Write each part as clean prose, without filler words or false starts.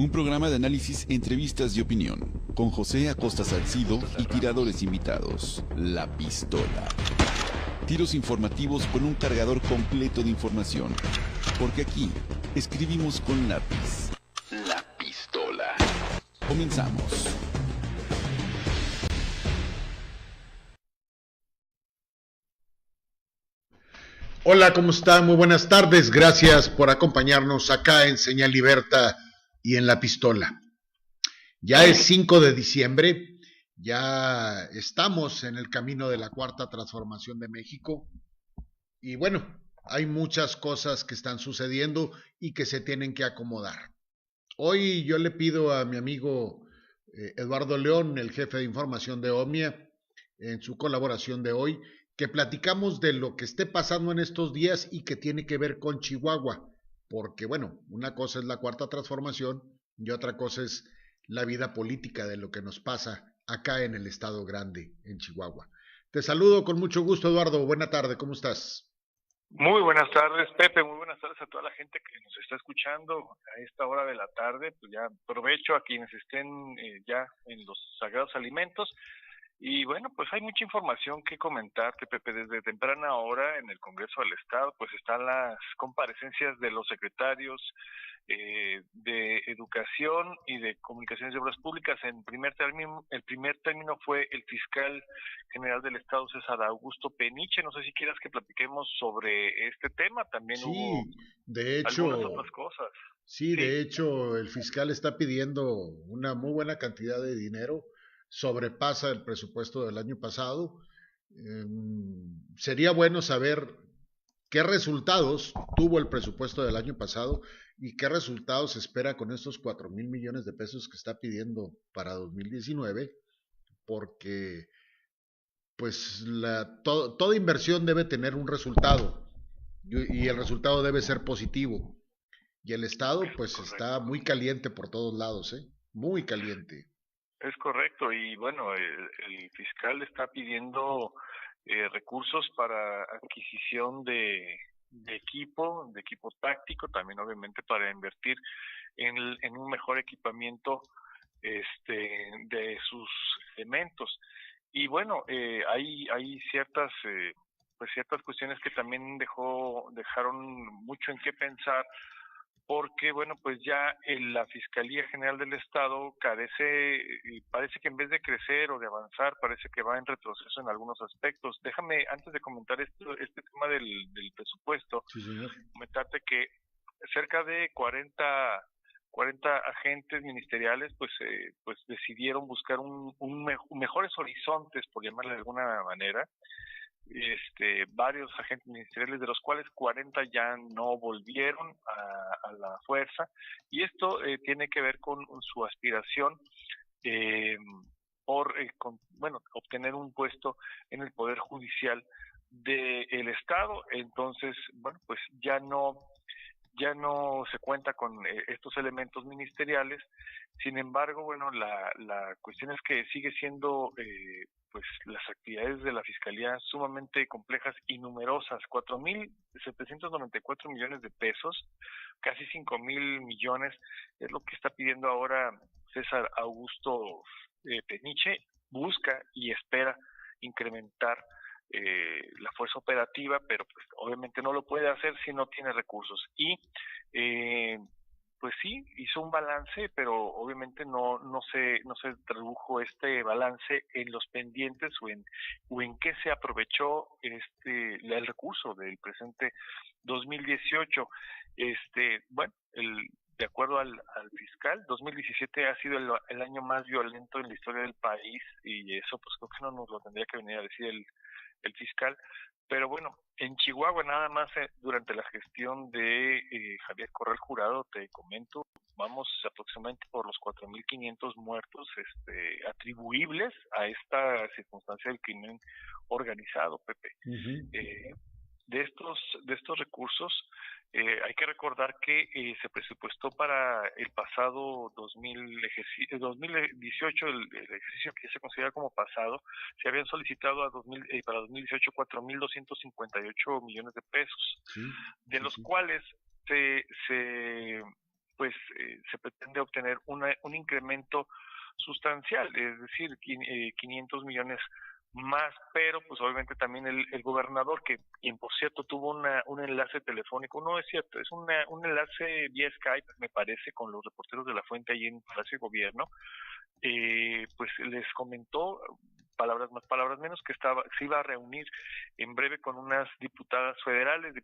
Un programa de análisis, entrevistas y opinión, con José Acosta Salcido y tiradores invitados. La Pistola. Tiros informativos con un cargador completo de información. Porque aquí escribimos con lápiz. La Pistola. Comenzamos. Hola, ¿cómo están? Muy buenas tardes. Gracias por acompañarnos acá en Señal Libertad y en La Pistola. Ya es 5 de diciembre, ya estamos en el camino de la cuarta transformación de México y bueno, hay muchas cosas que están sucediendo y que se tienen que acomodar. Hoy yo le pido a mi amigo Eduardo León, el jefe de información de Omnia, en su colaboración de hoy, que platicamos de lo que esté pasando en estos días y que tiene que ver con Chihuahua, porque bueno, una cosa es la cuarta transformación y otra cosa es la vida política de lo que nos pasa acá en el estado grande, en Chihuahua. Te saludo con mucho gusto, Eduardo. Buena tarde, ¿cómo estás? Muy buenas tardes, Pepe. Muy buenas tardes a toda la gente que nos está escuchando a esta hora de la tarde. Pues ya aprovecho a quienes estén ya en los sagrados alimentos. Y bueno, pues hay mucha información que comentarte, Pepe. Desde temprana hora en el Congreso del Estado, pues están las comparecencias de los secretarios de Educación y de Comunicaciones y Obras Públicas. El primer término fue el fiscal general del Estado, César Augusto Peniche. No sé si quieras que platiquemos sobre este tema. También hubo de hecho, algunas otras cosas. Sí, de hecho, el fiscal está pidiendo una muy buena cantidad de dinero, sobrepasa el presupuesto del año pasado. Sería bueno saber qué resultados tuvo el presupuesto del año pasado y qué resultados espera con estos 4,000 millones de pesos que está pidiendo para 2019, porque pues toda inversión debe tener un resultado y el resultado debe ser positivo. Y el Estado, pues, Correcto. está muy caliente por todos lados, ¿eh? Muy caliente. Es correcto, y bueno, el fiscal está pidiendo recursos para adquisición de equipo táctico, también obviamente para invertir en un mejor equipamiento de sus elementos. Y bueno, hay ciertas ciertas cuestiones que también dejaron mucho en qué pensar, porque bueno, pues ya la Fiscalía General del Estado parece que en vez de crecer o de avanzar, parece que va en retroceso en algunos aspectos. Déjame, antes de comentar este tema del presupuesto, Sí, señor. comentarte que cerca de 40 agentes ministeriales pues decidieron buscar mejores horizontes, por llamarle de alguna manera. Varios agentes ministeriales, de los cuales 40 ya no volvieron a la fuerza, y esto tiene que ver con su aspiración por obtener un puesto en el Poder Judicial del Estado. Entonces, bueno, pues ya no se cuenta con estos elementos ministeriales. Sin embargo, bueno, la cuestión es que sigue siendo pues las actividades de la Fiscalía sumamente complejas y numerosas. 4,794 millones de pesos, casi 5,000 millones, es lo que está pidiendo ahora César Augusto Peniche. Busca y espera incrementar la fuerza operativa, pero pues obviamente no lo puede hacer si no tiene recursos. Y pues sí, hizo un balance, pero obviamente no se tradujo este balance en los pendientes o en qué se aprovechó el recurso del presente 2018. Bueno, de acuerdo al fiscal, 2017 ha sido el año más violento en la historia del país, y eso pues creo que no nos lo tendría que venir a decir el fiscal. Pero bueno, en Chihuahua nada más durante la gestión de Javier Corral Jurado, te comento, vamos aproximadamente por los 4,500 muertos atribuibles a esta circunstancia del crimen organizado, Pepe. Uh-huh. De estos recursos, hay que recordar que se presupuestó para el pasado 2018, el ejercicio que se considera como pasado. Se habían solicitado para 2018 4,258 millones de pesos, Sí, de los cuales se pues se pretende obtener un incremento sustancial, es decir, 500 millones más, pero pues obviamente también el gobernador, quien por cierto tuvo un enlace telefónico, no es cierto, es un enlace vía Skype, me parece, con los reporteros de La Fuente ahí en Palacio de Gobierno, pues les comentó, palabras más, palabras menos, que se iba a reunir en breve con unas diputados federales,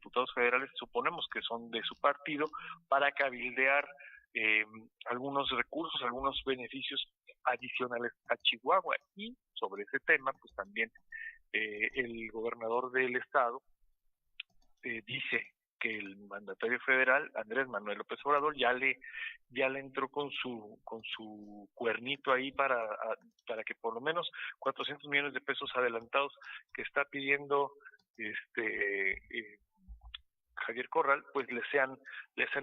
suponemos que son de su partido, para cabildear algunos recursos, algunos beneficios adicionales a Chihuahua. Y sobre ese tema, pues también el gobernador del estado dice que el mandatario federal, Andrés Manuel López Obrador, ya le entró con su cuernito ahí para que por lo menos 400 millones de pesos adelantados que está pidiendo Javier Corral, pues les sean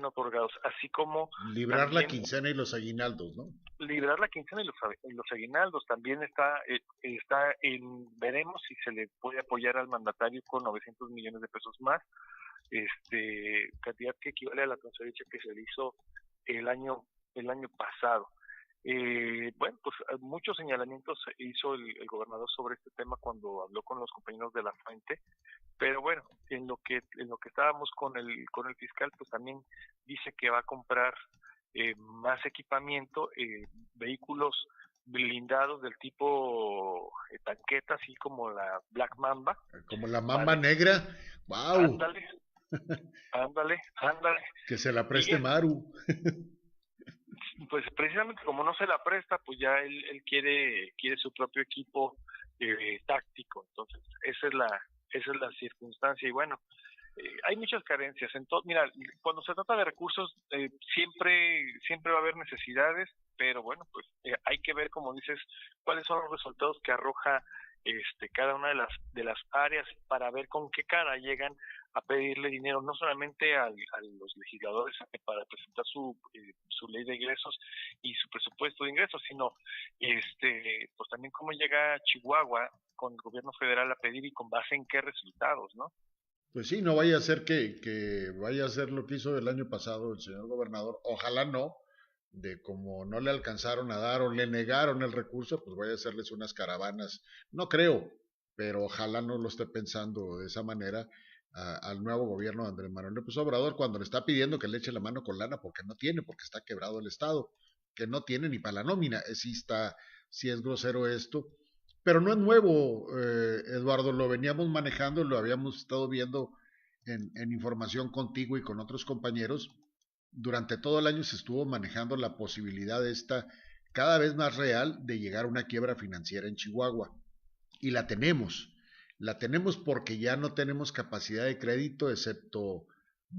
otorgados, así como librar también la quincena y los aguinaldos, ¿no? Librar la quincena y los aguinaldos. También está veremos si se le puede apoyar al mandatario con 900 millones de pesos más, cantidad que equivale a la transferencia que se le hizo el año pasado. Bueno, pues muchos señalamientos hizo el gobernador sobre este tema cuando habló con los compañeros de La Fuente, pero bueno, en lo que estábamos con el fiscal, pues también dice que va a comprar más equipamiento, vehículos blindados del tipo tanqueta, así como la Black Mamba. Como la Mamba Negra. ¡Wow! Ándale. Que se la preste Maru. Pues precisamente como no se la presta, pues ya él quiere su propio equipo táctico. Entonces esa es la circunstancia. Y bueno, hay muchas carencias. Mira, cuando se trata de recursos, siempre va a haber necesidades, pero bueno, pues hay que ver, como dices, cuáles son los resultados que arroja cada una de las áreas, para ver con qué cara llegan a pedirle dinero, no solamente a los legisladores para presentar su ley de ingresos y su presupuesto de ingresos, sino pues también cómo llega Chihuahua con el gobierno federal a pedir y con base en qué resultados, ¿no? Pues sí, no vaya a ser que vaya a ser lo que hizo el año pasado el señor gobernador, ojalá no, de como no le alcanzaron a dar o le negaron el recurso, pues vaya a hacerles unas caravanas, no creo, pero ojalá no lo esté pensando de esa manera al nuevo gobierno de Andrés Manuel López Obrador, cuando le está pidiendo que le eche la mano con lana porque está quebrado el Estado, que no tiene ni para la nómina, sí es grosero esto. Pero no es nuevo, Eduardo, lo veníamos manejando, lo habíamos estado viendo en información contigo y con otros compañeros. Durante todo el año se estuvo manejando la posibilidad cada vez más real de llegar a una quiebra financiera en Chihuahua. Y la tenemos porque ya no tenemos capacidad de crédito, excepto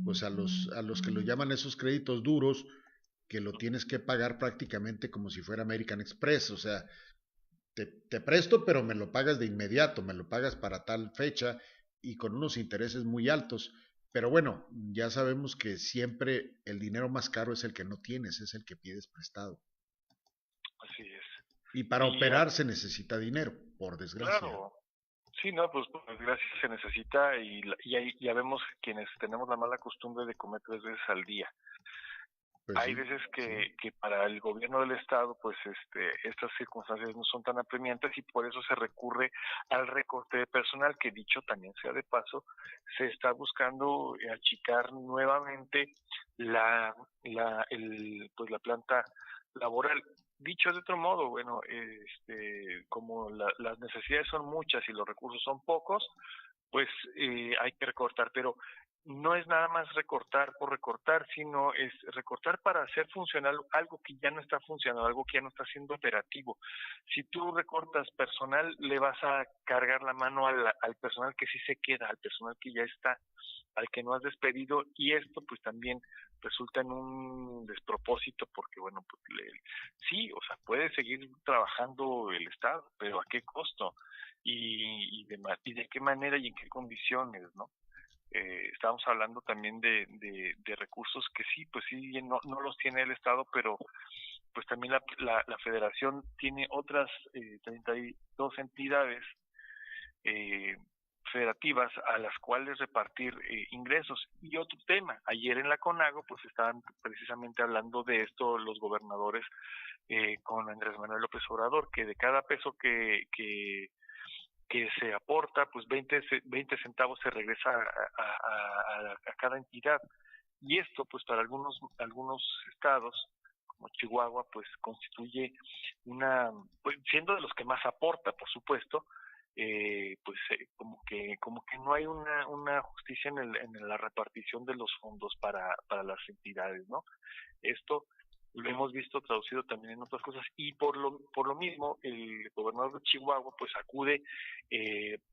pues a los que lo llaman esos créditos duros, que lo tienes que pagar prácticamente como si fuera American Express, o sea, te presto, pero me lo pagas de inmediato, me lo pagas para tal fecha y con unos intereses muy altos. Pero bueno, ya sabemos que siempre el dinero más caro es el que no tienes, es el que pides prestado. Así es. Y para operar se necesita dinero, por desgracia. Claro. Sí, no, pues por desgracia se necesita y ya vemos quienes tenemos la mala costumbre de comer 3 veces al día. Pues hay veces que para el gobierno del estado, pues estas circunstancias no son tan apremiantes y por eso se recurre al recorte de personal, que dicho también sea de paso, se está buscando achicar nuevamente la planta laboral. Dicho de otro modo, bueno, como las necesidades son muchas y los recursos son pocos, pues hay que recortar, pero no es nada más recortar por recortar, sino es recortar para hacer funcional algo que ya no está funcionando, algo que ya no está siendo operativo. Si tú recortas personal, le vas a cargar la mano al personal que sí se queda, al personal que ya está, al que no has despedido, y esto pues también resulta en un despropósito, porque bueno, pues sí, o sea, puede seguir trabajando el Estado, pero ¿a qué costo? Y de qué manera y en qué condiciones, ¿no? Estábamos hablando también de recursos que sí, pues sí, no los tiene el Estado, pero pues también la Federación tiene otras 32 entidades federativas a las cuales repartir ingresos. Y otro tema, ayer en la CONAGO pues estaban precisamente hablando de esto los gobernadores con Andrés Manuel López Obrador, que de cada peso que se aporta, pues 20 centavos se regresa a cada entidad. Y esto, pues para algunos estados, como Chihuahua, pues constituye pues, siendo de los que más aporta, por supuesto, como que no hay una justicia en la repartición de los fondos para las entidades, ¿no? Esto lo hemos visto traducido también en otras cosas, y por lo mismo el gobernador de Chihuahua pues acude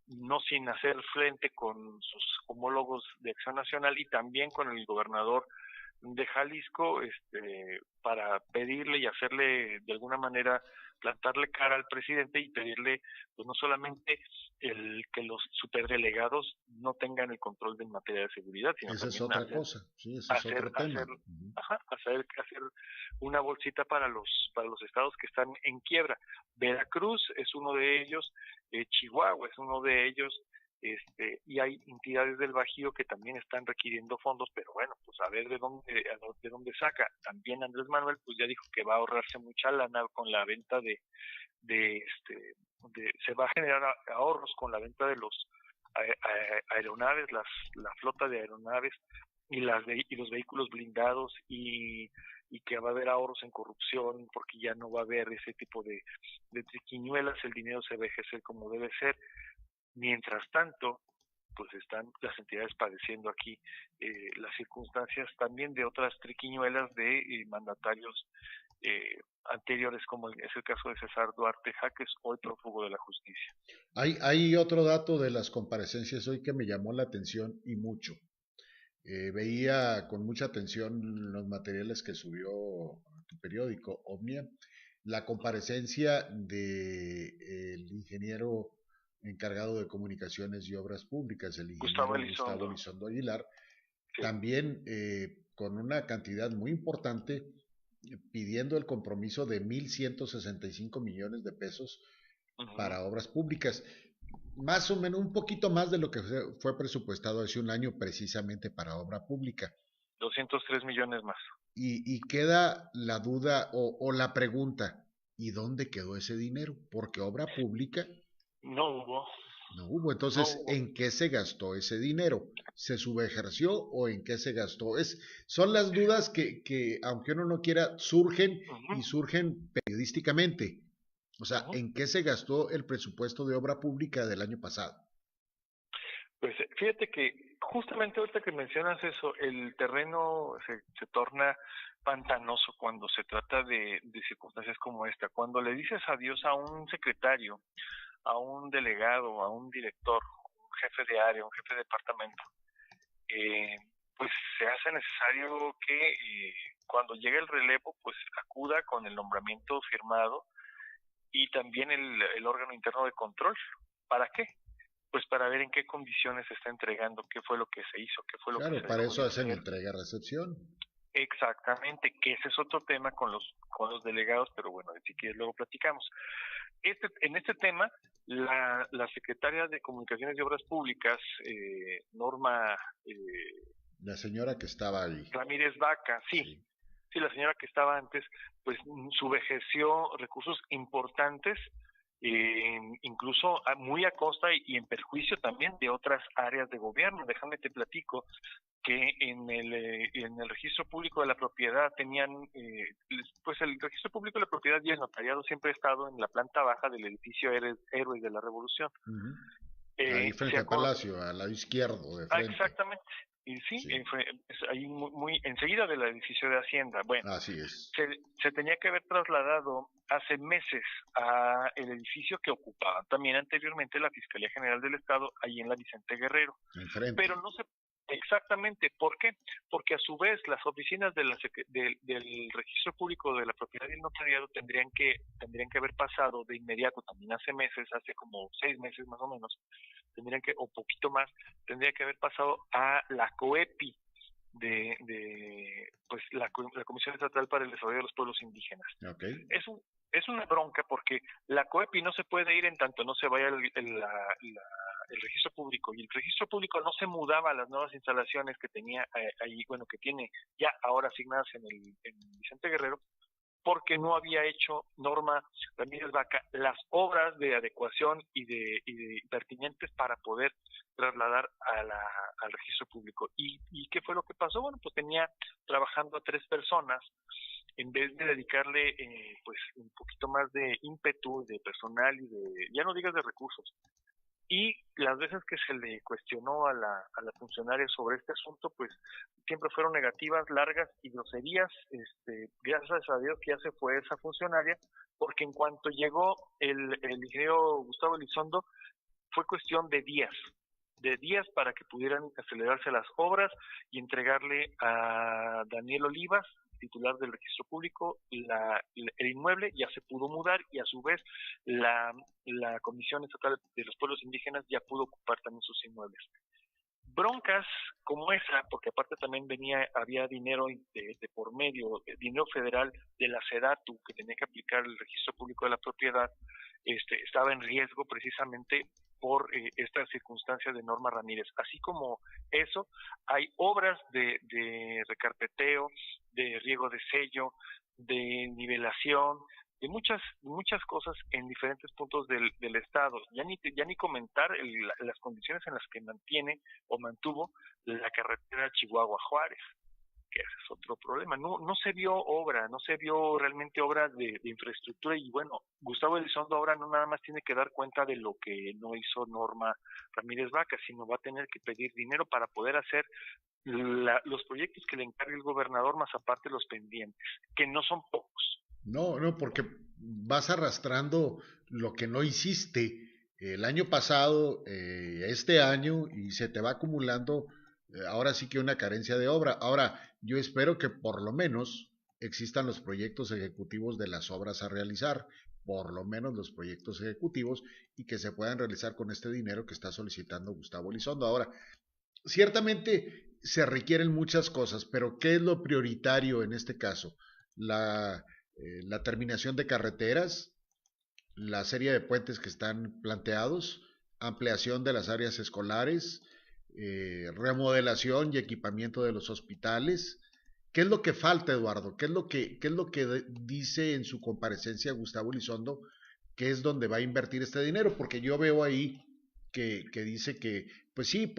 no sin hacer frente con sus homólogos de Acción Nacional y también con el gobernador de Jalisco para pedirle y hacerle de alguna manera plantarle cara al presidente y pedirle pues no solamente que los superdelegados no tengan el control de materia de seguridad, sino esa también es otra cosa, sí, ese es otro tema. Hacer una bolsita para los estados que están en quiebra. Veracruz es uno de ellos, Chihuahua es uno de ellos, y hay entidades del Bajío que también están requiriendo fondos, pero bueno, pues a ver de dónde saca. También Andrés Manuel pues ya dijo que va a ahorrarse mucha lana con la venta se va a generar ahorros con la venta de los aeronaves, la flota de aeronaves y los vehículos blindados, y que va a haber ahorros en corrupción porque ya no va a haber ese tipo de triquiñuelas, el dinero se va a ejercer como debe ser. Mientras tanto, pues están las entidades padeciendo aquí las circunstancias también de otras triquiñuelas de mandatarios anteriores, como es el caso de César Duarte Jaques, hoy prófugo de la justicia. Hay otro dato de las comparecencias hoy que me llamó la atención y mucho. Veía con mucha atención los materiales que subió tu periódico, Omnia, la comparecencia del ingeniero encargado de comunicaciones y obras públicas, el ingeniero Gustavo Elizondo Aguilar, sí. También con una cantidad muy importante, pidiendo el compromiso de 1,165 millones de pesos para obras públicas, más o menos un poquito más de lo que fue presupuestado hace un año precisamente para obra pública. 203 millones más. Y queda la duda o la pregunta, ¿y dónde quedó ese dinero? Porque obra pública no hubo. No hubo. Entonces, no hubo. ¿En qué se gastó ese dinero? ¿Se subejerció o en qué se gastó? Son las dudas que aunque uno no quiera, surgen y surgen periodísticamente. O sea, ¿en qué se gastó el presupuesto de obra pública del año pasado? Pues fíjate que justamente ahorita que mencionas eso, el terreno se torna pantanoso cuando se trata de circunstancias como esta. Cuando le dices adiós a un secretario, a un delegado, a un director, un jefe de área, un jefe de departamento, pues se hace necesario que cuando llegue el relevo, pues acuda con el nombramiento firmado y también el órgano interno de control. ¿Para qué? Pues para ver en qué condiciones se está entregando, qué fue lo que se hizo, qué fue lo que se Claro, para eso hacen entrega-recepción. Exactamente, que ese es otro tema con los delegados, pero bueno, si quieres luego platicamos. En este tema, la secretaria de Comunicaciones y Obras Públicas, Norma... la señora que estaba ahí. Ramírez Vaca, sí, la señora que estaba antes, pues subejerció recursos importantes, incluso muy a costa y en perjuicio también de otras áreas de gobierno. Déjame te platico que en el registro público de la propiedad tenían, pues el registro público de la propiedad y el notariado siempre ha estado en la planta baja del edificio Héroes de la Revolución. Ahí frente al Palacio, al lado izquierdo de frente. Exactamente. Y sí. Ahí muy enseguida del edificio de Hacienda. Bueno, así es. Se tenía que haber trasladado hace meses a el edificio que ocupaba también anteriormente la Fiscalía General del Estado, ahí en la Vicente Guerrero. Enfrente. Pero no se... Exactamente. ¿Por qué? Porque a su vez las oficinas del registro público de la propiedad y el notariado tendrían que haber pasado de inmediato, también hace meses, hace como 6 meses más o menos, o poquito más, tendría que haber pasado a la COEPI pues la Comisión Estatal para el Desarrollo de los Pueblos Indígenas. Okay. es una bronca porque la COEPI no se puede ir en tanto no se vaya el registro público, y el registro público no se mudaba a las nuevas instalaciones que tenía ahí, bueno, que tiene ya ahora asignadas en Vicente Guerrero, porque no había hecho Norma Ramírez Vaca las obras de adecuación y de pertinentes para poder trasladar al registro público. ¿Y qué fue lo que pasó? Bueno, pues tenía trabajando a 3 personas en vez de dedicarle pues un poquito más de ímpetu, de personal y ya no digas de recursos. Y las veces que se le cuestionó a la funcionaria sobre este asunto, pues siempre fueron negativas, largas y groserías. Gracias a Dios que ya se fue esa funcionaria, porque en cuanto llegó el ingeniero Gustavo Elizondo, fue cuestión de días para que pudieran acelerarse las obras y entregarle a Daniel Olivas, titular del registro público, el inmueble ya se pudo mudar, y a su vez la Comisión Estatal de los Pueblos Indígenas ya pudo ocupar también sus inmuebles. Broncas como esa, porque aparte también había dinero de por medio, dinero federal de la SEDATU que tenía que aplicar el registro público de la propiedad, estaba en riesgo precisamente por esta circunstancia de Norma Ramírez. Así como eso, hay obras de recarpeteo, de riego de sello, de nivelación, de muchas cosas en diferentes puntos del estado. Ya ni comentar las condiciones en las que mantuvo la carretera Chihuahua-Juárez, que ese es otro problema. No se vio realmente obra de infraestructura, y bueno, Gustavo Elizondo ahora no nada más tiene que dar cuenta de lo que no hizo Norma Ramírez Vaca, sino va a tener que pedir dinero para poder hacer los proyectos que le encargue el gobernador, más aparte los pendientes, que no son pocos. No, porque vas arrastrando lo que no hiciste el año pasado, este año, y se te va acumulando ahora sí que una carencia de obra. Ahora, yo espero que por lo menos existan los proyectos ejecutivos de las obras a realizar, por lo menos los proyectos ejecutivos, y que se puedan realizar con este dinero que está solicitando Gustavo Elizondo. Ahora, ciertamente se requieren muchas cosas, pero ¿qué es lo prioritario en este caso? La terminación de carreteras, la serie de puentes que están planteados, ampliación de las áreas escolares, remodelación y equipamiento de los hospitales. ¿Qué es lo que falta, Eduardo? ¿Qué es lo que dice en su comparecencia Gustavo Elizondo que es donde va a invertir este dinero? Porque yo veo ahí que dice que, pues sí,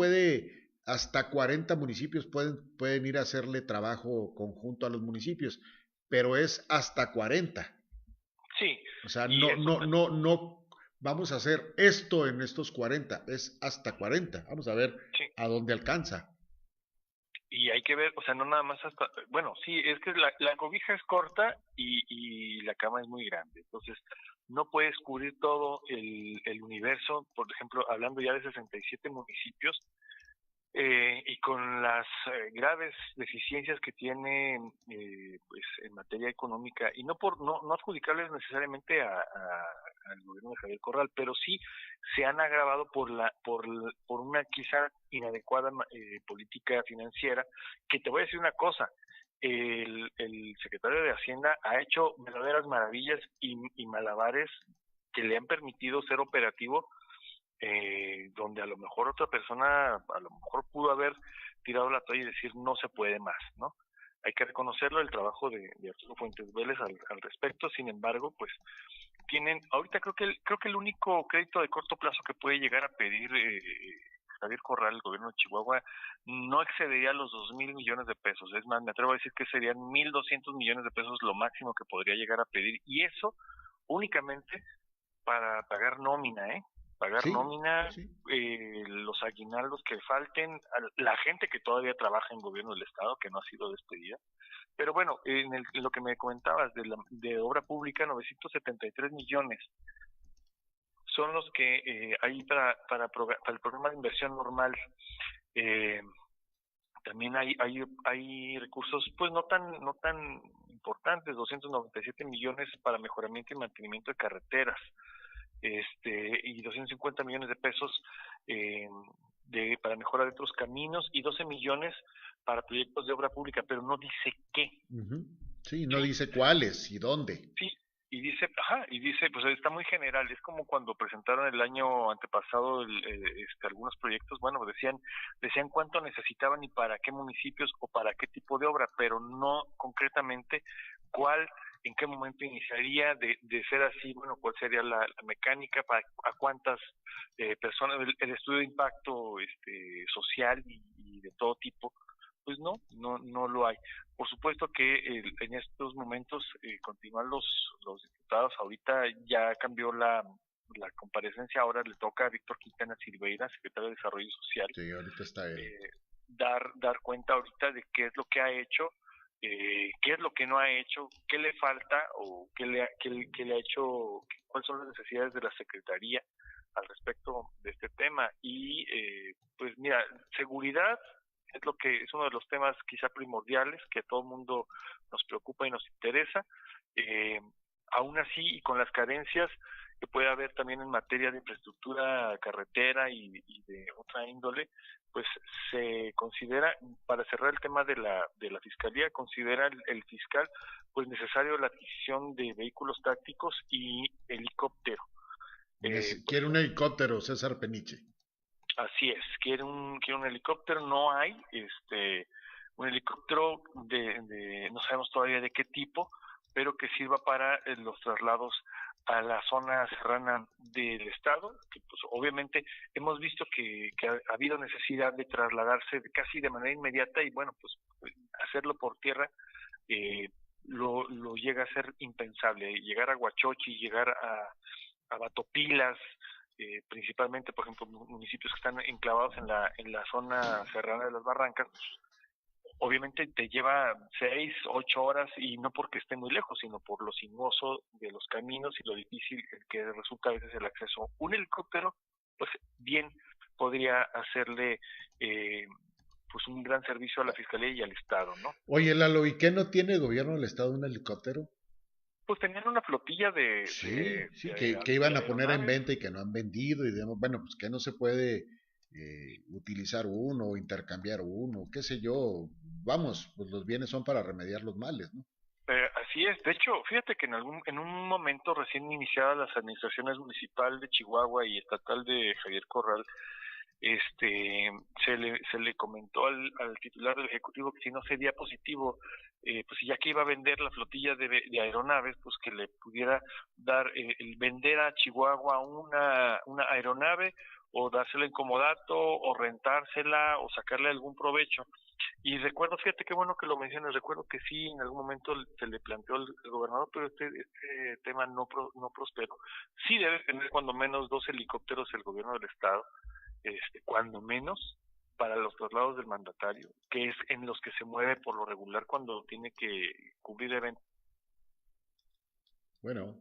hasta 40 municipios pueden ir a hacerle trabajo conjunto a los municipios, pero es hasta 40. Sí. O sea, no vamos a hacer esto en estos 40, es hasta 40. Vamos a ver sí a dónde alcanza. Y hay que ver, o sea, no nada más hasta, bueno, sí, es que la cobija es corta y la cama es muy grande, entonces no puedes cubrir todo el universo. Por ejemplo, hablando ya de 67 municipios, y con las graves deficiencias que tiene pues en materia económica, y no adjudicarles necesariamente al gobierno de Javier Corral, pero sí se han agravado por una quizá inadecuada política financiera, que te voy a decir una cosa: el secretario de Hacienda ha hecho verdaderas maravillas y malabares que le han permitido ser operativo, donde a lo mejor otra persona a lo mejor pudo haber tirado la toalla y decir no se puede más, ¿no? Hay que reconocerlo, el trabajo de Arturo Fuentes Vélez al respecto. Sin embargo, pues ahorita creo que el único crédito de corto plazo que puede llegar a pedir Javier Corral, el gobierno de Chihuahua, no excedería los 2,000 millones de pesos. Es más, me atrevo a decir que serían 1,200 millones de pesos lo máximo que podría llegar a pedir, y eso únicamente para pagar nómina, nómina, sí. Los aguinaldos que falten, la gente que todavía trabaja en gobierno del estado, que no ha sido despedida. Pero bueno, en lo que me comentabas de obra pública, 973 millones son los que hay para el programa de inversión normal. También hay recursos pues no tan importantes, 297 millones para mejoramiento y mantenimiento de carreteras, y 250 millones de pesos para mejora de otros caminos, y 12 millones para proyectos de obra pública, pero no dice qué. Uh-huh. Sí, no dice cuáles y dónde. Sí, y dice, pues está muy general, es como cuando presentaron el año antepasado algunos proyectos, bueno, decían cuánto necesitaban y para qué municipios o para qué tipo de obra, pero no concretamente cuál, en qué momento iniciaría, de ser así, bueno, cuál sería la mecánica, a cuántas personas, el estudio de impacto social y de todo tipo, pues no lo hay. Por supuesto que en estos momentos continúan los diputados. Ahorita ya cambió la comparecencia, ahora le toca a Víctor Quintana Silveira, secretario de Desarrollo Social, Sí, ahorita está él. dar cuenta ahorita de qué es lo que ha hecho, qué es lo que no ha hecho, qué le falta o qué le ha hecho, cuáles son las necesidades de la Secretaría al respecto de este tema. Y pues mira, seguridad es uno de los temas quizá primordiales que a todo el mundo nos preocupa y nos interesa. Aún así, y con las carencias que puede haber también en materia de infraestructura carretera y de otra índole, pues se considera, para cerrar el tema de la fiscalía, considera el fiscal pues necesario la adquisición de vehículos tácticos y helicóptero. Quiere un helicóptero, César Peniche. Así es, quiere un helicóptero, no hay un helicóptero no sabemos todavía de qué tipo, pero que sirva para los traslados a la zona serrana del estado, que pues obviamente hemos visto que ha habido necesidad de trasladarse casi de manera inmediata y bueno, pues hacerlo por tierra lo llega a ser impensable, llegar a Huachochi, llegar a Batopilas, principalmente, por ejemplo, municipios que están enclavados en la zona serrana de las Barrancas, obviamente te lleva 6, 8 horas y no porque esté muy lejos, sino por lo sinuoso de los caminos y lo difícil que resulta a veces el acceso. Un helicóptero, pues bien podría hacerle pues un gran servicio a la Fiscalía y al Estado, ¿no? Oye, Lalo, ¿y qué no tiene el gobierno del Estado un helicóptero? Pues tenían una flotilla que iban a poner en venta y que no han vendido y demás. Bueno, pues que no se puede utilizar uno o intercambiar uno, qué sé yo. Vamos, pues los bienes son para remediar los males, ¿no? Así es. De hecho, fíjate que en un momento recién iniciadas las administraciones municipal de Chihuahua y estatal de Javier Corral, se le comentó al titular del Ejecutivo que si no sería positivo, pues ya que iba a vender la flotilla de aeronaves, pues que le pudiera dar el vender a Chihuahua una aeronave o dársela en comodato o rentársela o sacarle algún provecho. Y recuerdo, fíjate qué bueno que lo mencionas, recuerdo que sí, en algún momento se le planteó al gobernador, pero este tema no prosperó. Sí debe tener cuando menos 2 helicópteros el gobierno del estado, cuando menos para los traslados del mandatario, que es en los que se mueve por lo regular cuando tiene que cubrir eventos. Bueno.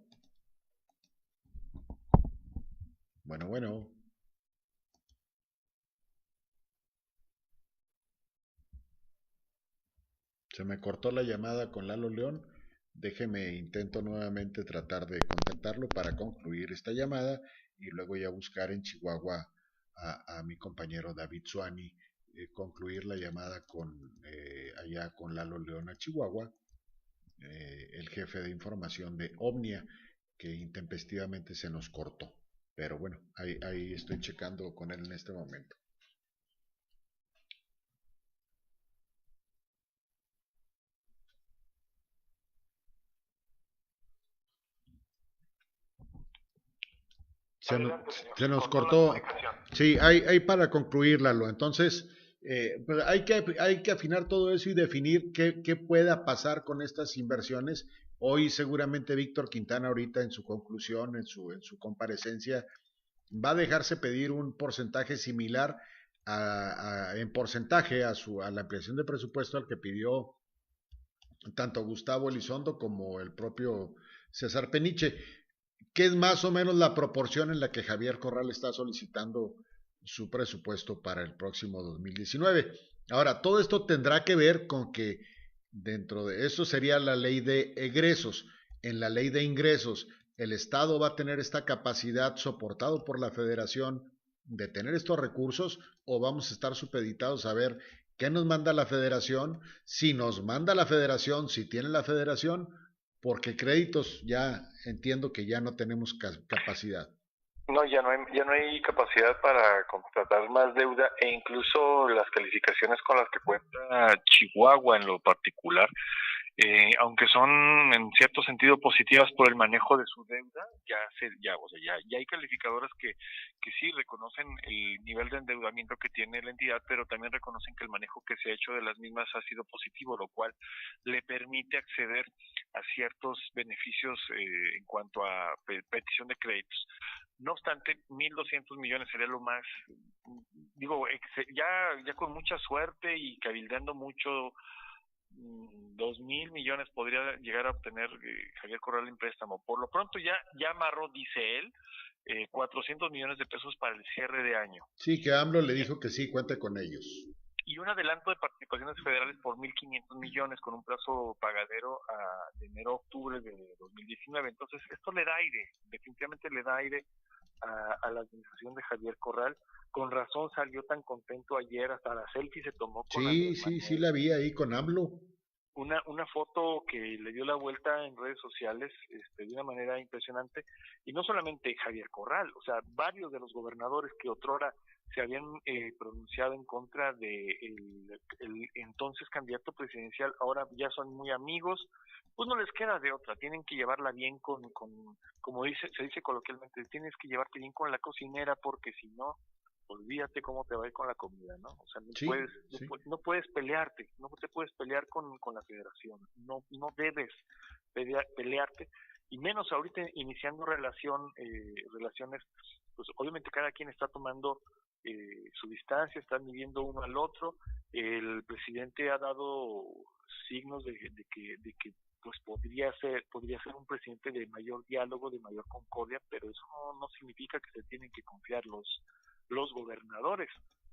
Se me cortó la llamada con Lalo León. Déjeme, intento nuevamente tratar de contactarlo para concluir esta llamada y luego ya buscar en Chihuahua a mi compañero David Suani, concluir la llamada allá con Lalo León a Chihuahua, el jefe de información de Omnia, que intempestivamente se nos cortó. Pero bueno, ahí estoy checando con él en este momento. Se nos cortó. Sí, hay para concluir, Lalo. Entonces, pues hay que afinar todo eso y definir qué pueda pasar con estas inversiones. Hoy seguramente Víctor Quintana ahorita en su conclusión, en su comparecencia, va a dejarse pedir un porcentaje similar en porcentaje a la ampliación de presupuesto al que pidió tanto Gustavo Elizondo como el propio César Peniche, que es más o menos la proporción en la que Javier Corral está solicitando su presupuesto para el próximo 2019. Ahora, todo esto tendrá que ver con que dentro de eso sería la ley de egresos. En la ley de ingresos, el Estado va a tener esta capacidad soportado por la Federación de tener estos recursos o vamos a estar supeditados a ver qué nos manda la Federación. Si nos manda la Federación, si tiene la Federación, porque créditos ya entiendo que ya no tenemos capacidad. No, ya no hay capacidad para contratar más deuda e incluso las calificaciones con las que cuenta Chihuahua en lo particular, aunque son en cierto sentido positivas por el manejo de su deuda, ya hay calificadoras que sí reconocen el nivel de endeudamiento que tiene la entidad, pero también reconocen que el manejo que se ha hecho de las mismas ha sido positivo, lo cual le permite acceder a ciertos beneficios en cuanto a petición de créditos. No obstante, 1.200 millones sería lo más, digo, ya con mucha suerte y cabildeando mucho, 2.000 millones podría llegar a obtener Javier Corral en préstamo. Por lo pronto ya amarró, dice él, 400 millones de pesos para el cierre de año. Sí, que AMLO le dijo que sí, cuente con ellos. Y un adelanto de participaciones federales por 1.500 millones con un plazo pagadero de enero a octubre de 2019. Entonces, esto le da aire, definitivamente le da aire a la administración de Javier Corral. Con razón salió tan contento ayer, hasta la selfie se tomó con Andrés Manuel. Sí, la vi ahí con AMLO. Una foto que le dio la vuelta en redes sociales de una manera impresionante, y no solamente Javier Corral, o sea, varios de los gobernadores que otrora se habían pronunciado en contra de el entonces candidato presidencial, ahora ya son muy amigos, pues no les queda de otra, tienen que llevarla bien con como se dice coloquialmente, tienes que llevarte bien con la cocinera, porque si no, olvídate cómo te va a ir con la comida, ¿no? O sea, no puedes pelearte, no te puedes pelear con la federación, no debes pelearte, y menos ahorita iniciando relaciones, pues obviamente cada quien está tomando su distancia, están midiendo uno al otro. El presidente ha dado signos de que pues podría ser un presidente de mayor diálogo, de mayor concordia, pero eso no significa que se tienen que confiar los gobernadores.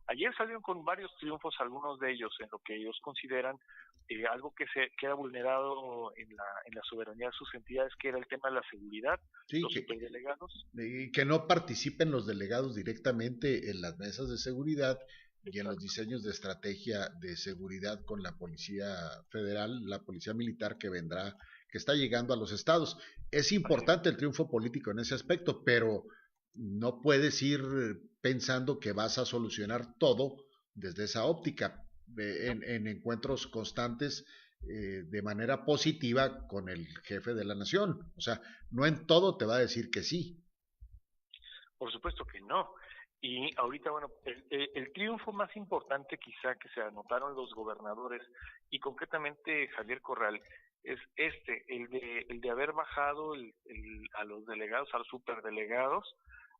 Ayer salieron con varios triunfos, algunos de ellos en lo que ellos consideran algo que se queda vulnerado en la soberanía de sus entidades, que era el tema de la seguridad, sí, los superdelegados. Y que no participen los delegados directamente en las mesas de seguridad. Exacto. Y en los diseños de estrategia de seguridad con la Policía Federal, la Policía Militar que está llegando a los estados. Es importante el triunfo político en ese aspecto, pero no puedes ir pensando que vas a solucionar todo desde esa óptica, en encuentros constantes de manera positiva con el jefe de la nación. O sea, no en todo te va a decir que sí. Por supuesto que no. Y ahorita, bueno, el triunfo más importante quizá que se anotaron los gobernadores, y concretamente Javier Corral, es el de haber bajado a los delegados, a los superdelegados,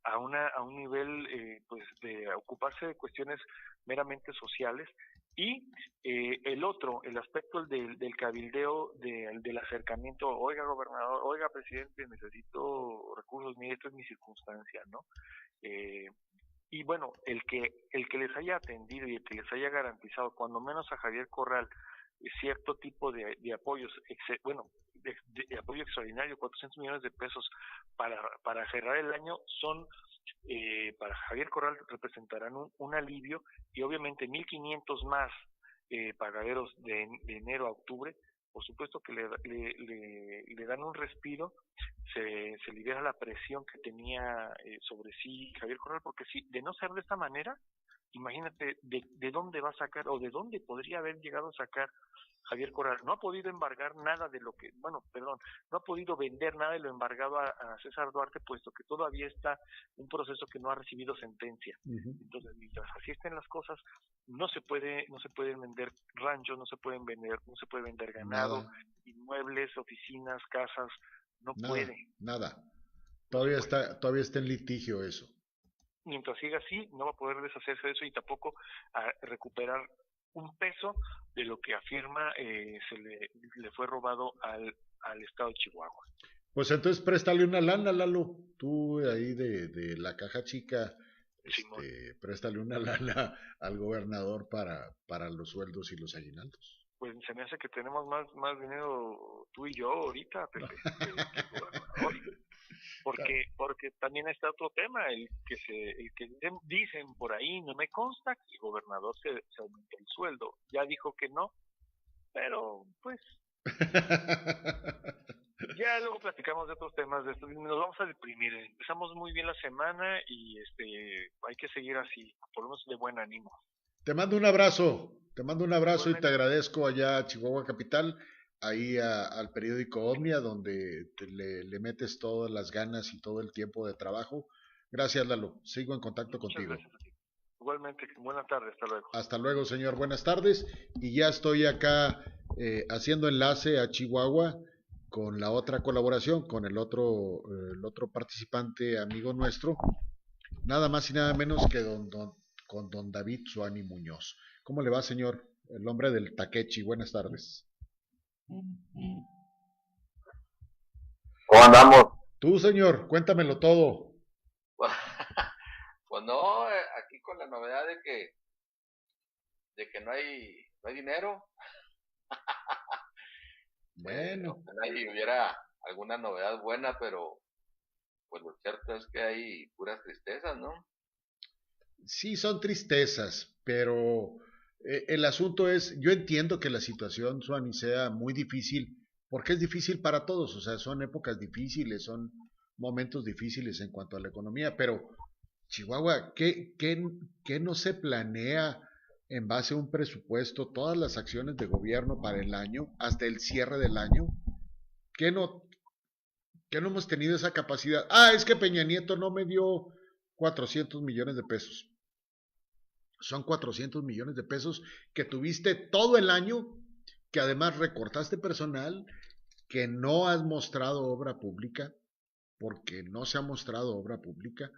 a un nivel pues de ocuparse de cuestiones meramente sociales, y el aspecto del cabildeo, del acercamiento, oiga gobernador, oiga presidente, necesito recursos, mire, esta es mi circunstancia, ¿no? Y bueno, el que les haya atendido y el que les haya garantizado, cuando menos a Javier Corral, cierto tipo de apoyos, de apoyo extraordinario, 400 millones de pesos para cerrar el año, son para Javier Corral representarán un alivio, y obviamente 1.500 más pagaderos de enero a octubre, por supuesto que le dan un respiro, se libera la presión que tenía sobre sí Javier Corral, porque si de no ser de esta manera, imagínate de dónde va a sacar, o de dónde podría haber llegado a sacar Javier Corral. No ha podido embargar nada de no ha podido vender nada de lo embargado a César Duarte, puesto que todavía está un proceso que no ha recibido sentencia. Uh-huh. Entonces, mientras así estén las cosas, no se pueden vender ranchos, no se puede vender ganado, nada. Inmuebles, oficinas, casas, nada. Todavía está en litigio eso. Mientras siga así, no va a poder deshacerse de eso, y tampoco a recuperar un peso de lo que afirma le fue robado al estado de Chihuahua. Pues entonces préstale una lana, Lalo. Tú ahí de la caja chica, préstale una lana al gobernador para los sueldos y los aguinaldos. Pues se me hace que tenemos más dinero tú y yo ahorita, Pepe, que el gobernador. Porque también está otro tema, el que dicen por ahí, no me consta que el gobernador se aumentó el sueldo. Ya dijo que no, pero pues Ya luego platicamos de otros temas de esto. Nos vamos a deprimir. Empezamos muy bien la semana y hay que seguir así, por lo menos de buen ánimo. Te mando un abrazo y te agradezco allá a Chihuahua Capital, ahí al periódico Omnia, donde le metes todas las ganas y todo el tiempo de trabajo. Gracias, Lalo. Sigo en contacto Muchas contigo. gracias a ti. Igualmente, buena tarde, hasta luego. Hasta luego, señor. Buenas tardes. Y ya estoy acá haciendo enlace a Chihuahua con la otra colaboración, con el otro participante amigo nuestro, nada más y nada menos que con don David Suani Muñoz. ¿Cómo le va, señor? El hombre del Takechi. Buenas tardes. ¿Cómo andamos? Tú, señor, cuéntamelo todo. Pues no, aquí con la novedad de que no hay dinero. Bueno. Ojalá y hubiera alguna novedad buena, pero pues lo cierto es que hay puras tristezas, ¿no? Sí, son tristezas, pero el asunto es, yo entiendo que la situación, Suani, sea muy difícil, porque es difícil para todos, o sea, son épocas difíciles, son momentos difíciles en cuanto a la economía, pero Chihuahua, ¿qué no se planea en base a un presupuesto, todas las acciones de gobierno para el año, hasta el cierre del año? ¿Qué no, ¿Qué no hemos tenido esa capacidad? Ah, es que Peña Nieto no me dio 400 millones de pesos. Son 400 millones de pesos que tuviste todo el año, que además recortaste personal, que no has mostrado obra pública, porque no se ha mostrado obra pública,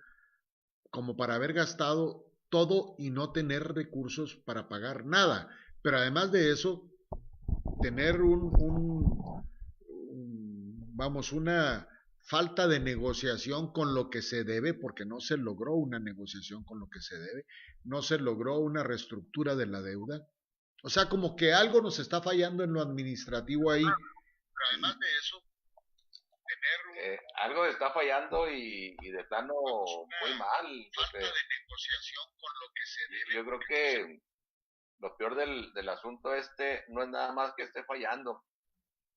como para haber gastado todo y no tener recursos para pagar nada. Pero además de eso, tener vamos, una falta de negociación con lo que se debe, porque no se logró una negociación con lo que se debe, no se logró una reestructura de la deuda. O sea, como que algo nos está fallando en lo administrativo ahí. Pero además de eso, Algo está fallando y de plano muy mal. Falta de negociación con lo que se debe. Yo creo que lo peor del asunto no es nada más que esté fallando.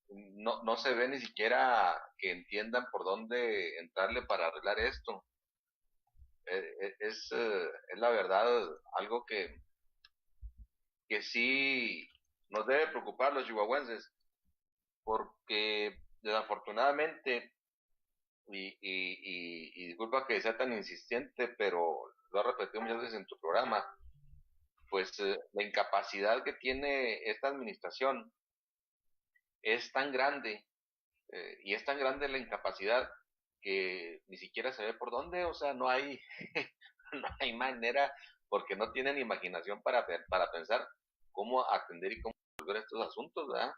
No se ve ni siquiera que entiendan por dónde entrarle para arreglar esto. Es la verdad algo que sí nos debe preocupar los chihuahuenses, porque desafortunadamente, y disculpa que sea tan insistente, pero lo he repetido muchas veces en tu programa, pues la incapacidad que tiene esta administración es tan grande, y es tan grande la incapacidad que ni siquiera se ve por dónde, o sea, no hay, no hay manera, porque no tienen imaginación para pensar cómo atender y cómo resolver estos asuntos, ¿verdad?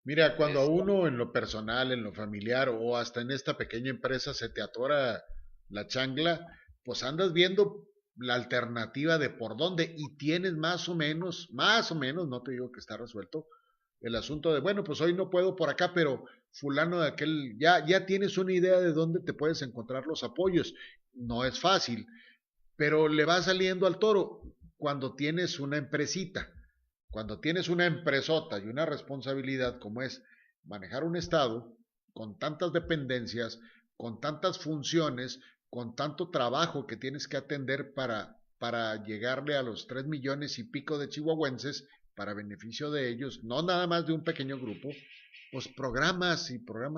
Mira, cuando a Es, uno en lo personal, en lo familiar o hasta en esta pequeña empresa se te atora la changla, pues andas viendo la alternativa de por dónde y tienes más o menos, no te digo que está resuelto, el asunto de, bueno, pues hoy no puedo por acá, pero fulano de aquel, ya tienes una idea de dónde te puedes encontrar los apoyos. No es fácil, pero le va saliendo al toro cuando tienes una empresita. Cuando tienes una empresota y una responsabilidad como es manejar un Estado con tantas dependencias, con tantas funciones, con tanto trabajo que tienes que atender para llegarle a los 3 millones y pico de chihuahuenses para beneficio de ellos, no nada más de un pequeño grupo, pues programas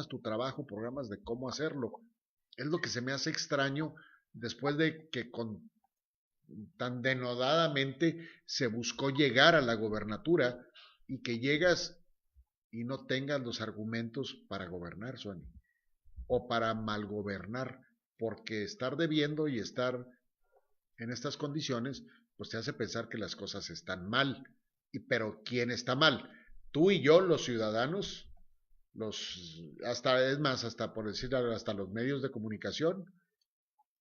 tu trabajo, programas de cómo hacerlo. Es lo que se me hace extraño después de que con tan denodadamente se buscó llegar a la gobernatura y que llegas y no tengas los argumentos para gobernar, Suani, o para malgobernar, porque estar debiendo y estar en estas condiciones, pues te hace pensar que las cosas están mal. Pero ¿quién está mal? Tú y yo, los ciudadanos, hasta por decir, hasta los medios de comunicación,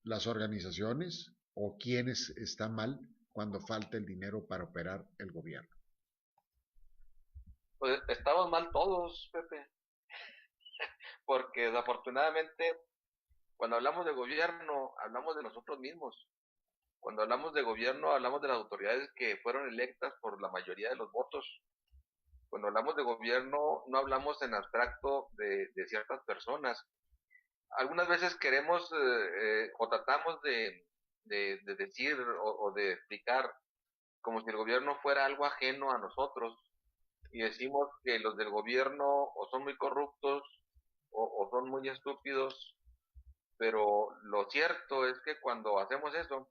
las organizaciones o quienes están mal cuando falta el dinero para operar el gobierno. pues estamos mal todos, Pepe, porque desafortunadamente cuando hablamos de gobierno hablamos de nosotros mismos. Cuando hablamos de gobierno hablamos de las autoridades que fueron electas por la mayoría de los votos. Cuando hablamos de gobierno, no hablamos en abstracto de ciertas personas. Algunas veces queremos o tratamos de decir o de explicar como si el gobierno fuera algo ajeno a nosotros, y decimos que los del gobierno o son muy corruptos o son muy estúpidos, pero lo cierto es que cuando hacemos eso,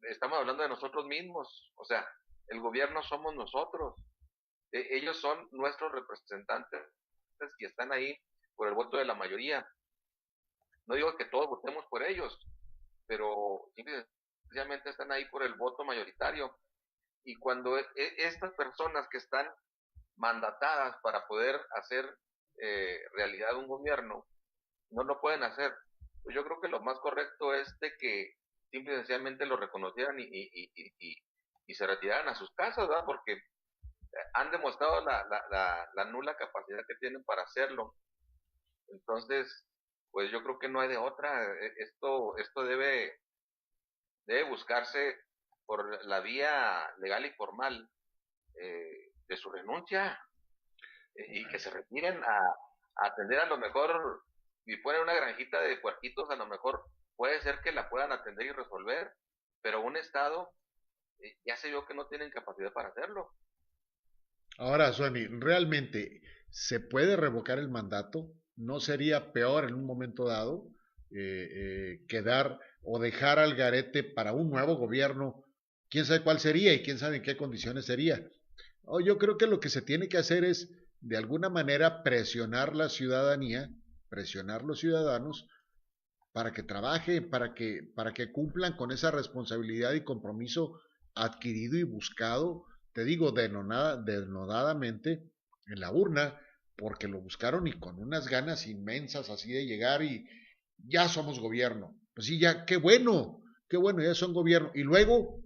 estamos hablando de nosotros mismos. O sea, el gobierno somos nosotros. Ellos son nuestros representantes y están ahí por el voto de la mayoría. No digo que todos votemos por ellos, pero simplemente están ahí por el voto mayoritario. Y cuando estas personas que están mandatadas para poder hacer realidad un gobierno, no lo pueden hacer, pues yo creo que lo más correcto es de que simple y sencillamente lo reconocieran y se retiraran a sus casas, ¿verdad? Porque han demostrado la nula capacidad que tienen para hacerlo. Entonces, pues yo creo que no hay de otra. Esto debe buscarse por la vía legal y formal de su renuncia, y que se retiren a atender. A lo mejor, y ponen una granjita de puerquitos, a lo mejor puede ser que la puedan atender y resolver, pero un Estado ya se vio que no tienen capacidad para hacerlo. Ahora, Suani, ¿realmente se puede revocar el mandato? ¿No sería peor en un momento dado quedar o dejar al garete para un nuevo gobierno? ¿Quién sabe cuál sería y quién sabe en qué condiciones sería? Yo creo que lo que se tiene que hacer es, de alguna manera, presionar la ciudadanía, presionar los ciudadanos para que trabajen, para que cumplan con esa responsabilidad y compromiso adquirido y buscado, te digo, denodadamente en la urna, porque lo buscaron y con unas ganas inmensas así de llegar y ya somos gobierno. Pues sí, ya, qué bueno, ya son gobierno. ¿Y luego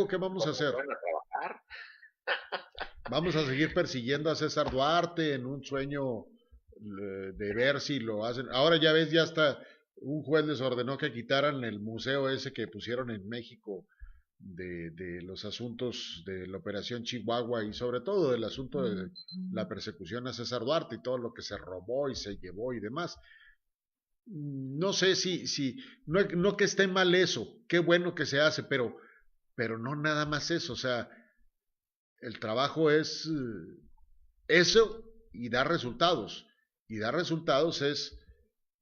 qué vamos a hacer? Van a trabajar. Vamos a seguir persiguiendo a César Duarte en un sueño de ver si lo hacen. Ahora ya ves, ya hasta un juez les ordenó que quitaran el museo ese que pusieron en México de los asuntos de la operación Chihuahua y sobre todo del asunto de la persecución a César Duarte y todo lo que se robó y se llevó y demás. No sé si no que esté mal eso, qué bueno que se hace, pero no nada más eso. O sea, el trabajo es eso y dar resultados. Y dar resultados es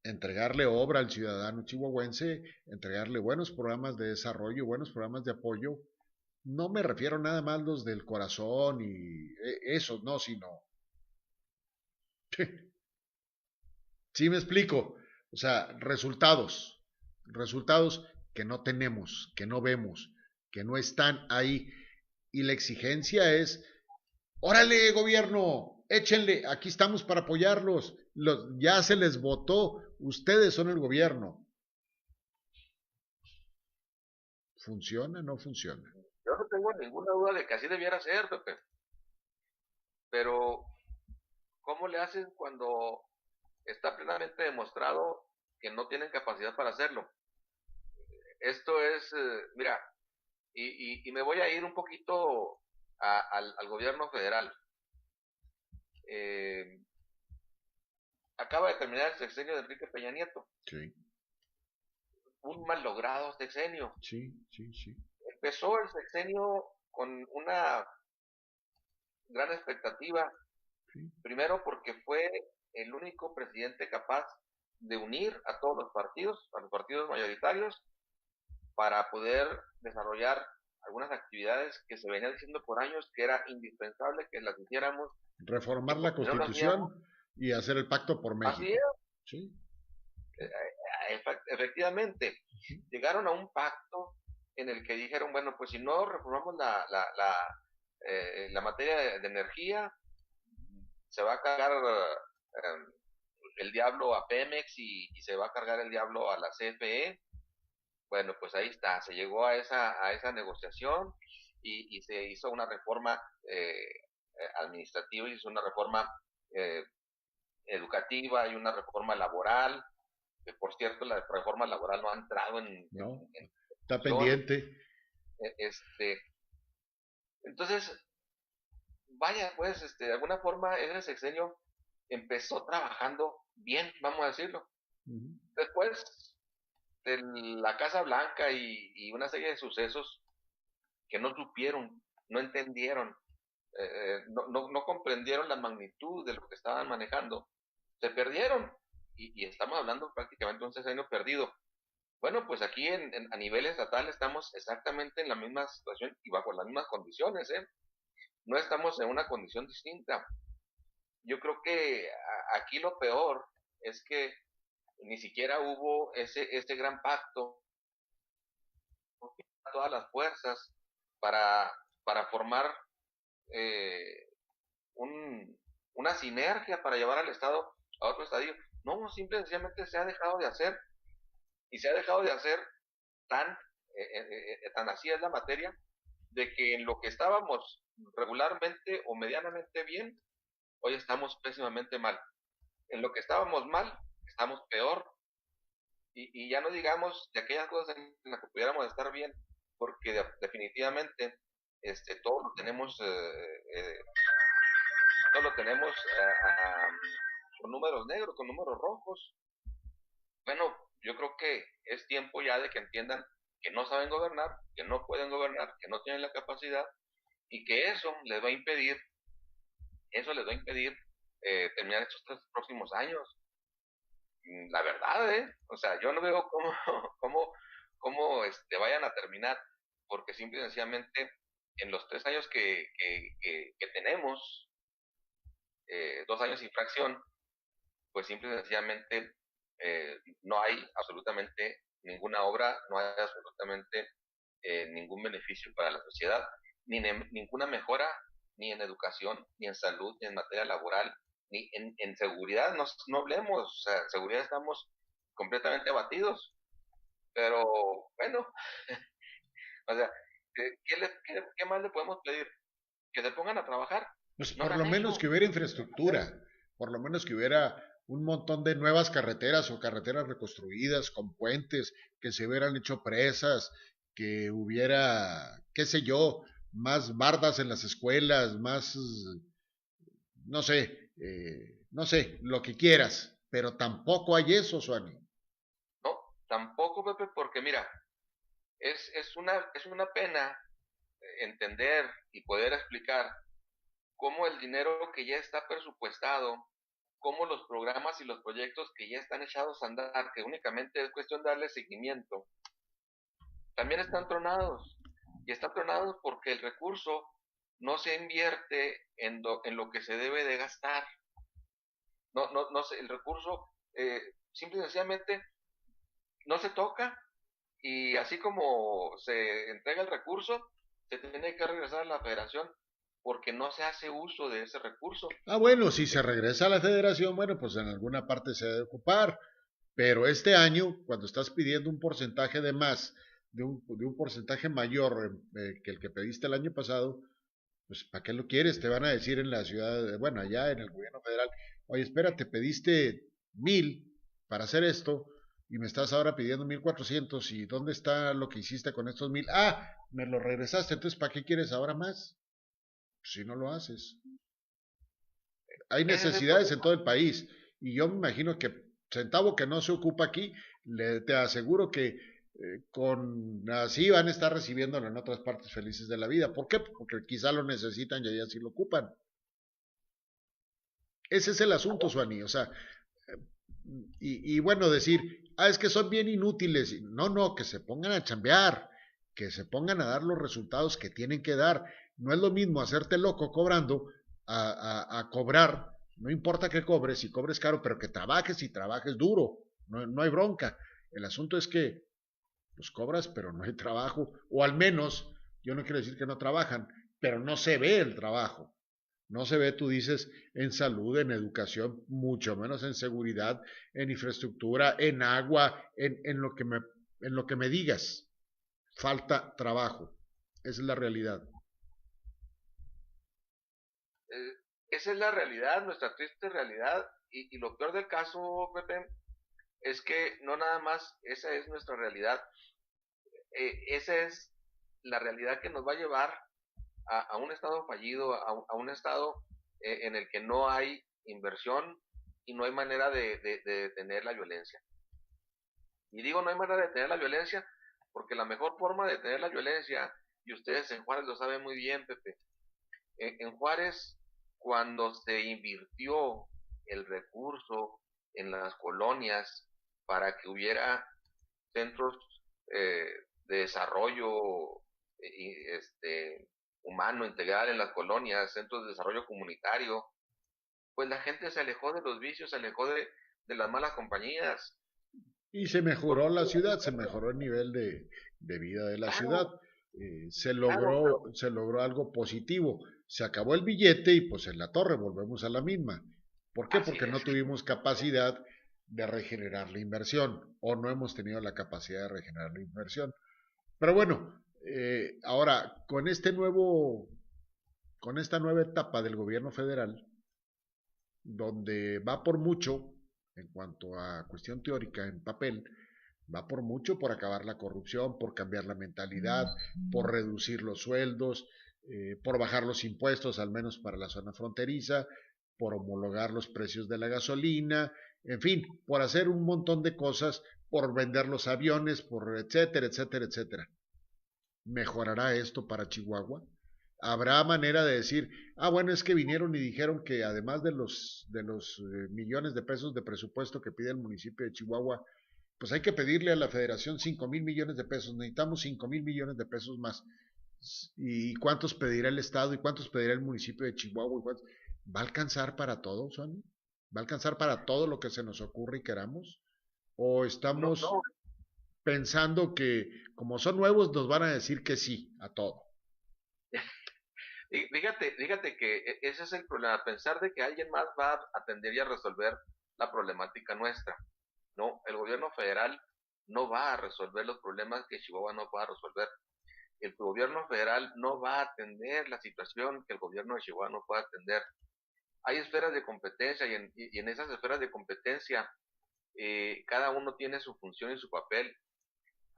entregarle obra al ciudadano chihuahuense, entregarle buenos programas de desarrollo, buenos programas de apoyo. No me refiero nada más los del corazón y eso, no, sino... ¿Sí me explico? O sea, resultados que no tenemos, que no vemos, que no están ahí. Y la exigencia es, órale gobierno, échenle, aquí estamos para apoyarlos, ya se les votó, ustedes son el gobierno. ¿Funciona? ¿No funciona? Yo no tengo ninguna duda de que así debiera ser, Pepe. Pero, ¿cómo le hacen cuando está plenamente demostrado que no tienen capacidad para hacerlo? Esto es, mira, y me voy a ir un poquito al gobierno federal. Acaba de terminar el sexenio de Enrique Peña Nieto. Sí. Un mal logrado sexenio. Sí. Empezó el sexenio con una gran expectativa. Sí. Primero porque fue el único presidente capaz de unir a todos los partidos, a los partidos mayoritarios, para poder desarrollar algunas actividades que se venían diciendo por años que era indispensable que las hiciéramos. Reformar la Constitución y hacer el pacto por México. Así es. Sí. Efectivamente, llegaron a un pacto en el que dijeron, bueno, pues si no reformamos la materia de energía, se va a cargar el diablo a Pemex y se va a cargar el diablo a la CFE. Bueno, pues ahí está, se llegó a esa negociación y se hizo una reforma administrativa, y hizo una reforma educativa y una reforma laboral, que por cierto la reforma laboral no ha entrado está pendiente. Entonces, vaya, pues, de alguna forma ese sexenio empezó trabajando bien, vamos a decirlo. Después de la Casa Blanca y una serie de sucesos que no supieron, no entendieron, no comprendieron la magnitud de lo que estaban manejando, se perdieron y estamos hablando prácticamente de un sexenio perdido. Bueno, pues aquí a nivel estatal estamos exactamente en la misma situación y bajo las mismas condiciones, ¿eh? No estamos en una condición distinta. Yo creo que aquí lo peor es que ni siquiera hubo ese gran pacto, todas las fuerzas para formar eh, una sinergia para llevar al Estado a otro estadio. No, simple y sencillamente se ha dejado de hacer y se ha dejado de hacer tan, tan así es la materia, de que en lo que estábamos regularmente o medianamente bien, hoy estamos pésimamente mal. En lo que estábamos mal, estamos peor. Y ya no digamos de aquellas cosas en las que pudiéramos estar bien, porque definitivamente todo lo tenemos, todo lo tenemos con números negros, con números rojos. Bueno, yo creo que es tiempo ya de que entiendan que no saben gobernar, que no pueden gobernar, que no tienen la capacidad y que eso les va a impedir terminar estos 3 próximos años. La verdad, o sea, yo no veo cómo vayan a terminar, porque simple y sencillamente en los 3 años que tenemos, 2 años y fracción, pues simple y sencillamente no hay absolutamente ninguna obra, no hay absolutamente ningún beneficio para la sociedad, ninguna mejora, ni en educación, ni en salud, ni en materia laboral, ni en seguridad, no hablemos, o sea, en seguridad estamos completamente abatidos, pero bueno, o sea, ¿qué más le podemos pedir? Que se pongan a trabajar, Pues no por lo lo han menos hecho. que hubiera infraestructura, por lo menos que hubiera un montón de nuevas carreteras o carreteras reconstruidas con puentes, que se hubieran hecho presas, que hubiera, qué sé yo, más bardas en las escuelas, más, no sé, lo que quieras, pero tampoco hay eso, Suani. No, tampoco, Pepe, porque mira, es una pena entender y poder explicar cómo el dinero que ya está presupuestado, cómo los programas y los proyectos que ya están echados a andar, que únicamente es cuestión de darle seguimiento, también están tronados. Y están tronados porque el recurso no se invierte en lo que se debe de gastar. No el recurso simple y sencillamente no se toca y así como se entrega el recurso, se tiene que regresar a la federación porque no se hace uso de ese recurso. Ah, bueno, si se regresa a la federación, bueno, pues en alguna parte se debe ocupar, pero este año, cuando estás pidiendo un porcentaje de más, de un porcentaje mayor que el que pediste el año pasado, pues ¿para qué lo quieres? Te van a decir en la ciudad, bueno, allá en el gobierno federal, oye, espérate, pediste 1,000 para hacer esto y me estás ahora pidiendo 1,400 y ¿dónde está lo que hiciste con estos 1,000? Ah, me lo regresaste, entonces ¿para qué quieres ahora más? Pues si no lo haces. Hay Ese es el necesidades en problema. todo el país y yo me imagino que centavo que no se ocupa aquí, te aseguro que con así van a estar recibiéndolo en otras partes felices de la vida. ¿Por qué? Porque quizá lo necesitan y allá sí lo ocupan. Ese es el asunto, Suani. O sea, y bueno, decir, es que son bien inútiles. No, no, que se pongan a chambear, que se pongan a dar los resultados que tienen que dar. No es lo mismo hacerte loco cobrando a cobrar, no importa que cobres, si cobres caro, pero que trabajes y trabajes duro, no hay bronca. El asunto es que pues cobras, pero no hay trabajo, o al menos, yo no quiero decir que no trabajan, pero no se ve el trabajo. No se ve, tú dices, en salud, en educación, mucho menos en seguridad, en infraestructura, en agua, en lo que me digas. Falta trabajo. Esa es la realidad. Eh, Esa es la realidad, nuestra triste realidad. Y lo peor del caso, Pepe, es que no nada más esa es nuestra realidad. Esa es la realidad que nos va a llevar a un estado fallido, a un estado en el que no hay inversión y no hay manera de detener la violencia. Y digo no hay manera de detener la violencia porque la mejor forma de detener la violencia, y ustedes en Juárez lo saben muy bien, Pepe, en Juárez, cuando se invirtió el recurso en las colonias para que hubiera centros de desarrollo humano integral en las colonias, centros de desarrollo comunitario, pues la gente se alejó de los vicios, se alejó de las malas compañías. Y se mejoró la ciudad, se mejoró el nivel de vida de la ciudad. Claro, Se logró algo positivo. Se acabó el billete y pues en la torre volvemos a la misma. ¿Por qué? así Porque no es. tuvimos capacidad de regenerar la inversión o no hemos tenido la capacidad de regenerar la inversión. Pero bueno, ahora con esta nueva etapa del gobierno federal, donde va por mucho, en cuanto a cuestión teórica en papel, va por mucho por acabar la corrupción, por cambiar la mentalidad, por reducir los sueldos, por bajar los impuestos, al menos para la zona fronteriza, por homologar los precios de la gasolina, en fin, por hacer un montón de cosas, por vender los aviones, por etcétera, etcétera, etcétera. ¿Mejorará esto para Chihuahua? ¿Habrá manera de decir, bueno, es que vinieron y dijeron que además de los millones de pesos de presupuesto que pide el municipio de Chihuahua, pues hay que pedirle a la federación 5,000 millones de pesos, necesitamos 5,000 millones de pesos más? ¿Y cuántos pedirá el Estado y cuántos pedirá el municipio de Chihuahua? ¿Va a alcanzar para todo, Sonny? ¿Va a alcanzar para todo lo que se nos ocurre y queramos? ¿O No, estamos no, pensando que como son nuevos nos van a decir que sí a todo? y fíjate que ese es el problema, pensar de que alguien más va a atender y a resolver la problemática nuestra. No, el gobierno federal no va a resolver los problemas que Chihuahua no va a resolver. El gobierno federal no va a atender la situación que el gobierno de Chihuahua no puede atender. Hay esferas de competencia y en esas esferas de competencia cada uno tiene su función y su papel.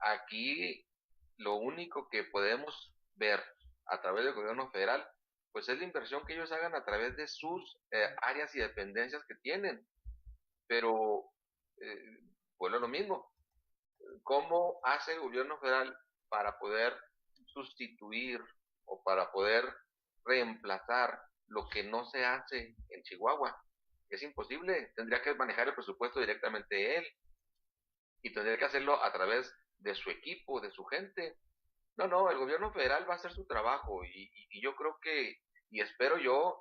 Aquí lo único que podemos ver a través del gobierno federal, pues es la inversión que ellos hagan a través de sus áreas y dependencias que tienen. Pero, eh, vuelvo a lo mismo, ¿cómo hace el gobierno federal para poder sustituir o para poder reemplazar lo que no se hace en Chihuahua? Es imposible, tendría que manejar el presupuesto directamente él y tendría que hacerlo a través de su equipo, de su gente. No, no, el gobierno federal va a hacer su trabajo y yo creo que, y espero yo,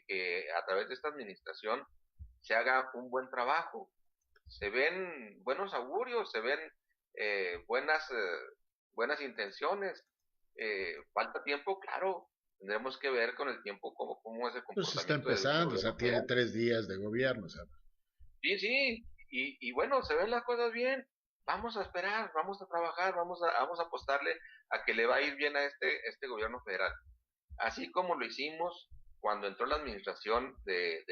que a través de esta administración se haga un buen trabajo. Se ven buenos augurios, se ven eh, buenas, eh, buenas intenciones. Falta tiempo, claro. Tendremos que ver con el tiempo cómo es el Pues está comportamiento del empezando, o gobierno sea, tiene federal. 3 días de gobierno, o sea. Sí, sí, y bueno, se ven las cosas bien. Vamos a esperar, vamos a trabajar, vamos a apostarle a que le va a ir bien a este gobierno federal. Así como lo hicimos cuando entró la administración del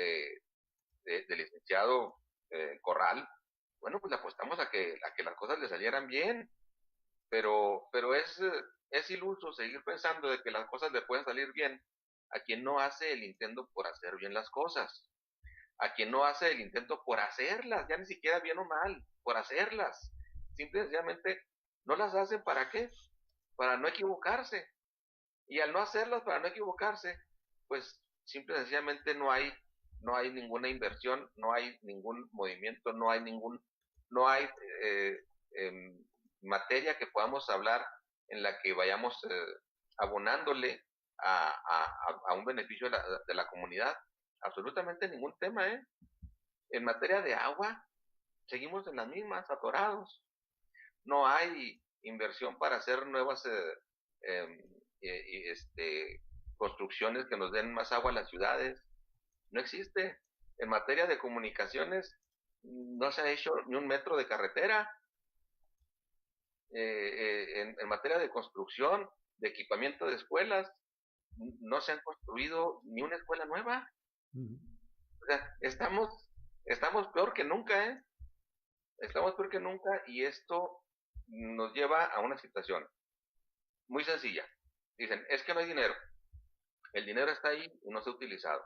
licenciado Corral, bueno, pues le apostamos a que las cosas le salieran bien, pero es iluso seguir pensando de que las cosas le pueden salir bien a quien no hace el intento por hacer bien las cosas, a quien no hace el intento por hacerlas, ya ni siquiera bien o mal, por hacerlas. Simple y sencillamente no las hacen para qué, para no equivocarse. Y al no hacerlas para no equivocarse, pues simple y sencillamente no hay ninguna inversión, no hay ningún movimiento, no hay eh, em, materia que podamos hablar en la que vayamos abonándole a un beneficio de la comunidad. Absolutamente ningún tema, ¿eh? En materia de agua, seguimos en las mismas, atorados. No hay inversión para hacer nuevas eh, construcciones que nos den más agua a las ciudades. No existe. En materia de comunicaciones, no se ha hecho ni un metro de carretera. En materia de construcción, de equipamiento de escuelas, no se han construido ni una escuela nueva. O sea, estamos peor que nunca, ¿eh? Estamos peor que nunca y esto nos lleva a una situación muy sencilla. Dicen, es que no hay dinero. El dinero está ahí y no se ha utilizado.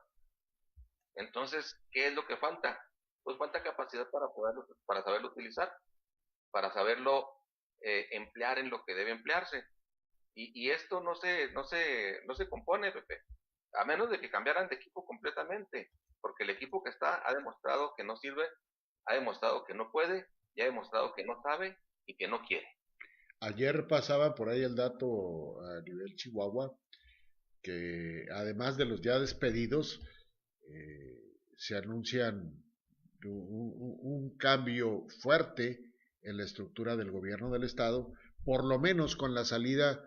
Entonces, ¿qué es lo que falta? Pues falta capacidad para saberlo utilizar, para saberlo emplear en lo que debe emplearse. Y esto no se compone, Pepe, a menos de que cambiaran de equipo completamente, porque el equipo que está ha demostrado que no sirve, ha demostrado que no puede, y ha demostrado que no sabe y que no quiere. Ayer pasaba por ahí el dato a nivel Chihuahua que además de los ya despedidos, se anuncian un cambio fuerte en la estructura del gobierno del estado, por lo menos con la salida,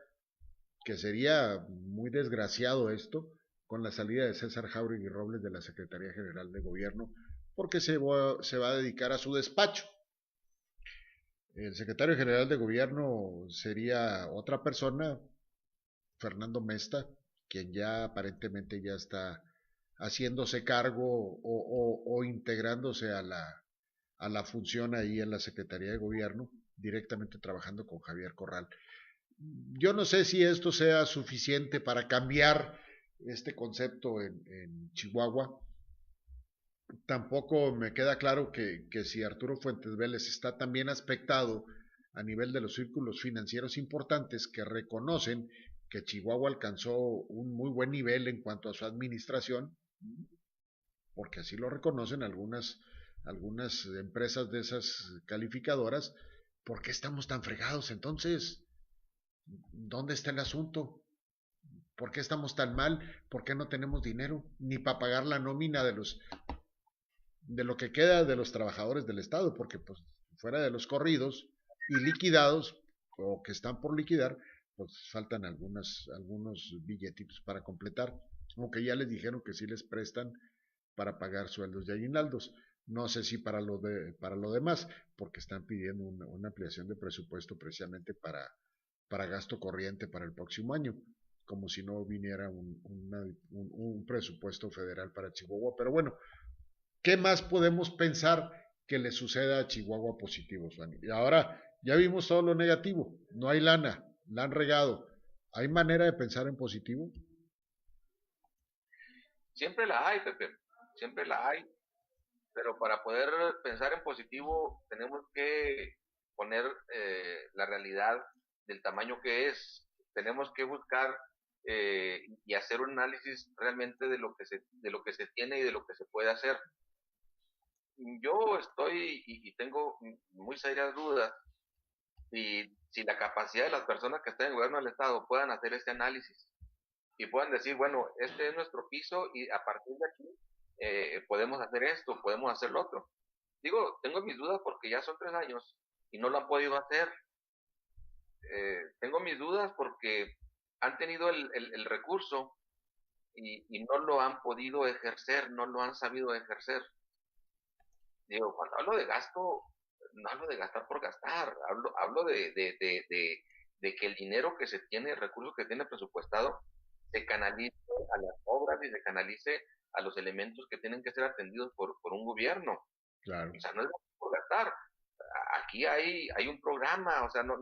que sería muy desgraciado esto, con la salida de César Jauregui Robles de la Secretaría General de Gobierno, porque se va a dedicar a su despacho. El secretario general de gobierno sería otra persona, Fernando Mesta, quien ya aparentemente ya está haciéndose cargo o integrándose a la función ahí en la Secretaría de Gobierno, directamente trabajando con Javier Corral. Yo no sé si esto sea suficiente para cambiar este concepto en Chihuahua. Tampoco me queda claro que si Arturo Fuentes Vélez está también aspectado a nivel de los círculos financieros importantes que reconocen que Chihuahua alcanzó un muy buen nivel en cuanto a su administración, porque así lo reconocen algunas empresas de esas calificadoras. ¿Por qué estamos tan fregados entonces? ¿Dónde está el asunto? ¿Por qué estamos tan mal? ¿Por qué no tenemos dinero ni para pagar la nómina de lo que queda de los trabajadores del Estado? Porque pues fuera de los corridos y liquidados o que están por liquidar, pues faltan algunos billetitos para completar, aunque ya les dijeron que sí les prestan para pagar sueldos de aguinaldos. No sé si para lo demás, porque están pidiendo una ampliación de presupuesto precisamente para gasto corriente para el próximo año, como si no viniera un presupuesto federal para Chihuahua. Pero bueno, ¿qué más podemos pensar que le suceda a Chihuahua positivo, Suani? Y ahora ya vimos todo lo negativo, no hay lana, la han regado. ¿Hay manera de pensar en positivo? Siempre la hay, Pepe, siempre la hay, pero para poder pensar en positivo tenemos que poner la realidad del tamaño que es. Tenemos que buscar y hacer un análisis realmente de lo que se tiene y de lo que se puede hacer. Yo estoy y tengo muy serias dudas si la capacidad de las personas que están en el gobierno del Estado puedan hacer este análisis y puedan decir, bueno, este es nuestro piso y a partir de aquí podemos hacer esto, podemos hacer lo otro. Digo, tengo mis dudas porque ya son 3 años y no lo han podido hacer. Tengo mis dudas porque han tenido el recurso y no lo han podido ejercer, no lo han sabido ejercer. Digo, cuando hablo de gasto, no hablo de gastar por gastar, hablo de que el dinero que se tiene, el recurso que tiene presupuestado, se canalice a las obras y se canalice a los elementos que tienen que ser atendidos por un gobierno. Claro. O sea, no es por gastar. Aquí hay un programa, o sea, no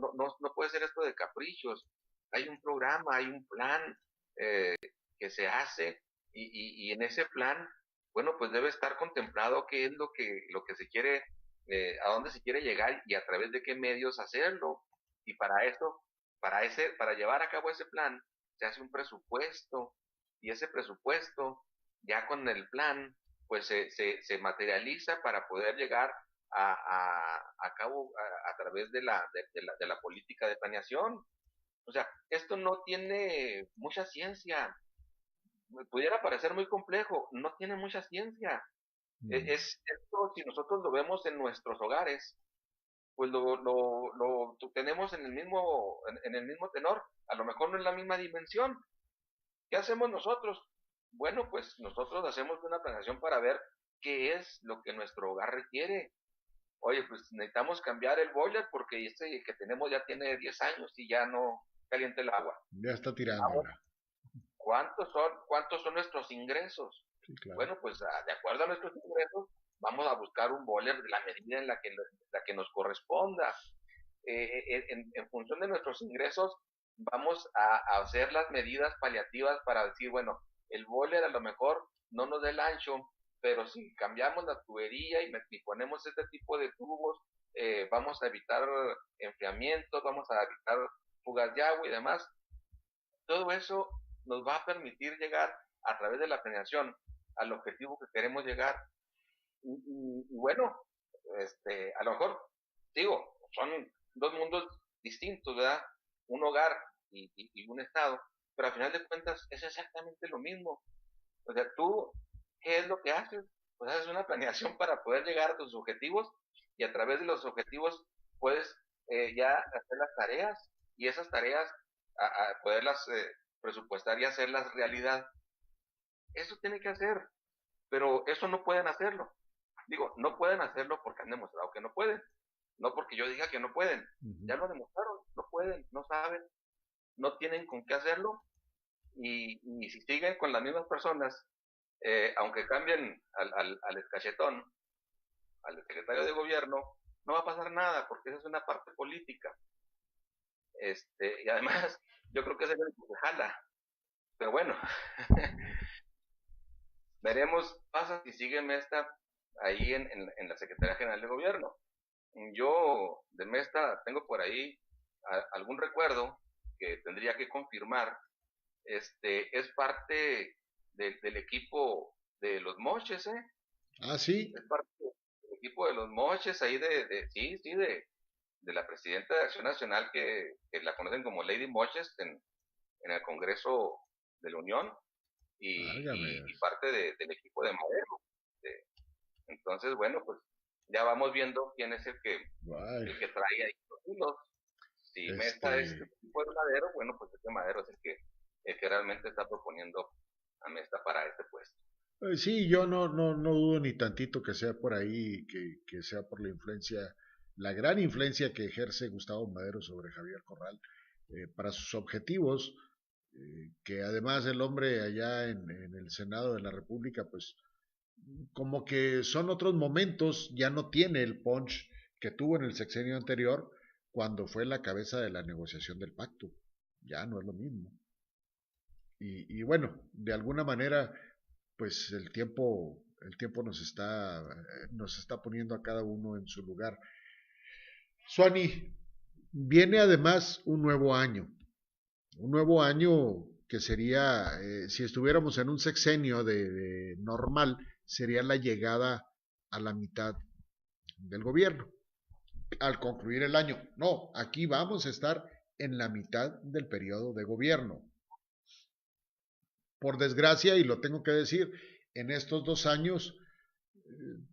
puede ser esto de caprichos. Hay un programa, hay un plan que se hace y en ese plan, bueno, pues debe estar contemplado qué es lo que se quiere, a dónde se quiere llegar y a través de qué medios hacerlo. Y para eso, para llevar a cabo ese plan, se hace un presupuesto y ese presupuesto, ya con el plan, pues se materializa para poder llegar a cabo a través de la política de planeación. O sea, esto no tiene mucha ciencia. Me pudiera parecer muy complejo, no tiene mucha ciencia. Es esto, si nosotros lo vemos en nuestros hogares, pues lo tenemos en el mismo tenor, a lo mejor no en la misma dimensión. ¿Qué hacemos nosotros? Bueno, pues nosotros hacemos una planeación para ver qué es lo que nuestro hogar requiere. Oye, pues necesitamos cambiar el boiler porque este que tenemos ya tiene 10 años y ya no calienta el agua. Ya está tirándola. Cuántos son nuestros ingresos? Sí, claro. Bueno, pues de acuerdo a nuestros ingresos, vamos a buscar un boiler de la medida en la que nos corresponda. En función de nuestros ingresos, vamos a hacer las medidas paliativas para decir, bueno, el boiler a lo mejor no nos dé el ancho, pero si cambiamos la tubería y ponemos este tipo de tubos, vamos a evitar enfriamientos, vamos a evitar fugas de agua y demás. Todo eso nos va a permitir llegar a través de la planeación al objetivo que queremos llegar. Y bueno, a lo mejor, digo, son dos mundos distintos, ¿verdad? Un hogar y un estado, pero al final de cuentas es exactamente lo mismo. O sea, tú, ¿qué es lo que haces? Pues haces una planeación para poder llegar a tus objetivos y a través de los objetivos puedes ya hacer las tareas y esas tareas a poderlas presupuestar y hacerlas realidad. Eso tiene que hacer, pero eso no pueden hacerlo. Digo, no pueden hacerlo porque han demostrado que no pueden, no porque yo diga que no pueden. Ya lo demostraron, no pueden, no saben, no tienen con qué hacerlo y si siguen con las mismas personas, aunque cambien al escachetón, al secretario de gobierno, no va a pasar nada porque esa es una parte política. Y además, yo creo que es el que se jala. Pero bueno, veremos qué pasa si sigue Mesta ahí en la Secretaría General de Gobierno. Yo de Mesta tengo por ahí algún recuerdo que tendría que confirmar. Es parte del equipo de los Moches, ¿eh? Ah, sí. Es parte del equipo de los Moches, ahí sí, de la presidenta de Acción Nacional, que la conocen como Lady Moches en el Congreso de la Unión, y parte del equipo de Madero. Entonces, bueno, pues ya vamos viendo quién es el que trae ahí los hilos. Si Mesta es el equipo de Madero, bueno, pues este Madero es el que realmente está proponiendo a Mesta para este puesto. Sí, yo no dudo ni tantito que sea por ahí, que sea por la influencia, la gran influencia que ejerce Gustavo Madero sobre Javier Corral para sus objetivos, que además el hombre allá en el Senado de la República, pues como que son otros momentos, ya no tiene el punch que tuvo en el sexenio anterior cuando fue la cabeza de la negociación del pacto, ya no es lo mismo. Y bueno, de alguna manera pues el tiempo nos está poniendo a cada uno en su lugar. Suani, viene además un nuevo año que sería, si estuviéramos en un sexenio de normal, sería la llegada a la mitad del gobierno, al concluir el año. No, aquí vamos a estar en la mitad del periodo de gobierno. Por desgracia, y lo tengo que decir, en estos 2 años,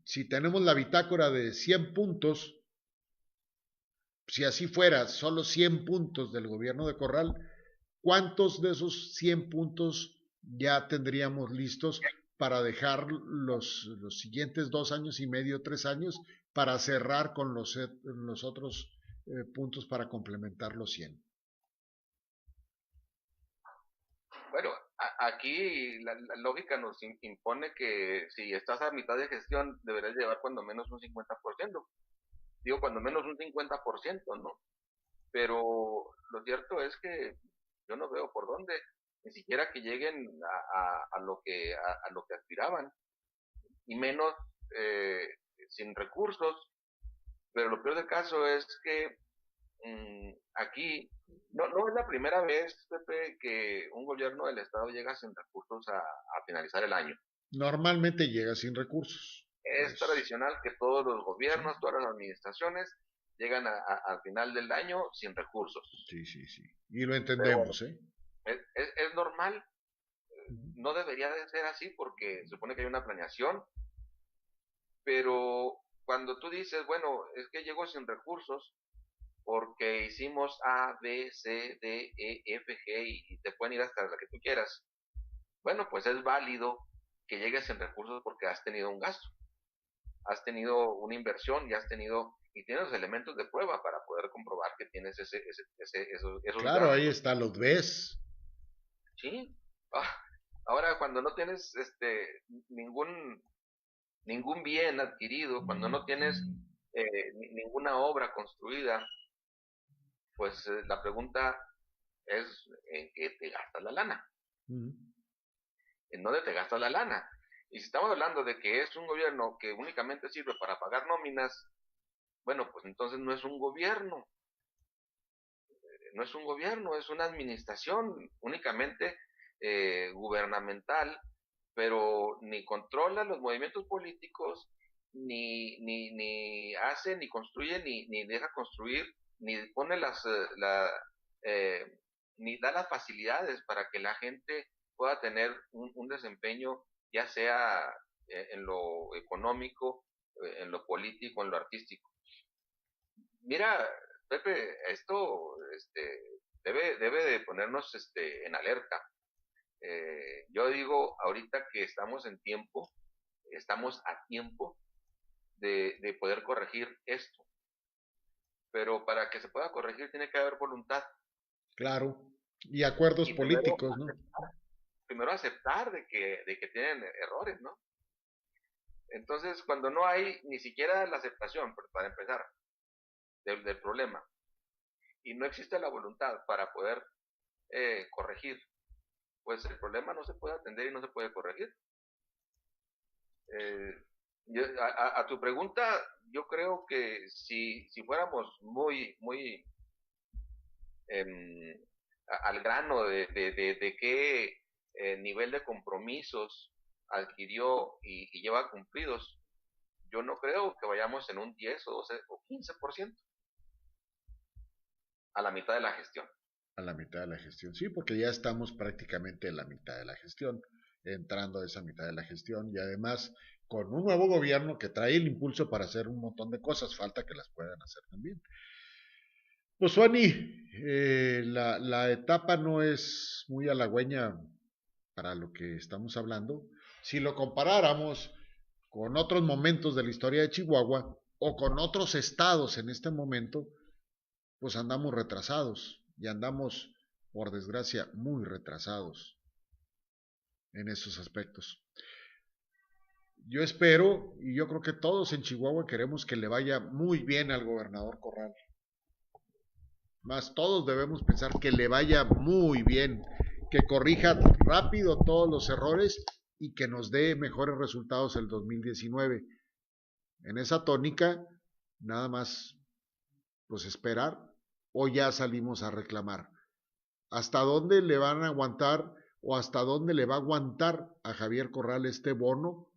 si tenemos la bitácora de 100 puntos, si así fuera, solo 100 puntos del gobierno de Corral, ¿cuántos de esos 100 puntos ya tendríamos listos para dejar los siguientes 2 años y medio, 3 años, para cerrar con los otros puntos para complementar los 100? Bueno, aquí la lógica nos impone que si estás a mitad de gestión deberás llevar cuando menos un 50%. Digo, cuando menos un 50%, ¿no? Pero lo cierto es que yo no veo por dónde, ni siquiera que lleguen a lo que aspiraban, y menos sin recursos. Pero lo peor del caso es que aquí no es la primera vez, Pepe, que un gobierno del estado llega sin recursos a finalizar el año. Normalmente llega sin recursos. Es tradicional que todos los gobiernos, todas las administraciones llegan al final del año sin recursos. Sí. Y lo entendemos, ¿eh? Es normal. No debería de ser así porque se supone que hay una planeación. Pero cuando tú dices, bueno, es que llegó sin recursos porque hicimos A, B, C, D, E, F, G y te pueden ir hasta la que tú quieras. Bueno, pues es válido que llegues sin recursos porque has tenido un gasto, has tenido una inversión y tienes los elementos de prueba para poder comprobar que tienes esos claro, gastos. ahí está, los ves. Sí. Ahora, cuando no tienes ningún bien adquirido, cuando no tienes ninguna obra construida, pues la pregunta es en qué te gastas la lana, Ujú. en dónde te gastas la lana. Y si estamos hablando de que es un gobierno que únicamente sirve para pagar nóminas, bueno, pues entonces no es un gobierno, no es un gobierno, es una administración únicamente gubernamental, pero ni controla los movimientos políticos, ni hace, ni construye, ni deja construir, ni pone eh, ni da las facilidades para que la gente pueda tener un desempeño, ya sea en lo económico, en lo político, en lo artístico. Mira, Pepe, esto debe de ponernos en alerta. Yo digo ahorita que estamos a tiempo de poder corregir esto, pero para que se pueda corregir tiene que haber voluntad Claro. Y acuerdos y primero, políticos, ¿no? primero aceptar de que tienen errores, ¿no? Entonces, cuando no hay ni siquiera la aceptación, para empezar, del problema, y no existe la voluntad para poder corregir, pues el problema no se puede atender y no se puede corregir. Eh, a tu pregunta, yo creo que si fuéramos muy em, al grano de qué nivel de compromisos adquirió y lleva cumplidos, yo no creo que vayamos en un 10 o 12 o 15% a la mitad de la gestión. A la mitad de la gestión, sí, porque ya estamos prácticamente en la mitad de la gestión, entrando a esa mitad de la gestión y además con un nuevo gobierno que trae el impulso para hacer un montón de cosas, falta que las puedan hacer también. Pues Suani, la etapa no es muy halagüeña para lo que estamos hablando. Si lo comparáramos con otros momentos de la historia de Chihuahua o con otros estados en este momento, pues andamos retrasados y andamos, por desgracia, muy retrasados en esos aspectos. Yo espero, y yo creo que todos en Chihuahua queremos que le vaya muy bien al gobernador Corral. Más todos debemos pensar que le vaya muy bien, que corrija rápido todos los errores y que nos dé mejores resultados el 2019. En esa tónica, nada más pues esperar o ya salimos a reclamar. ¿Hasta dónde le van a aguantar o hasta dónde le va a aguantar a Javier Corral este bono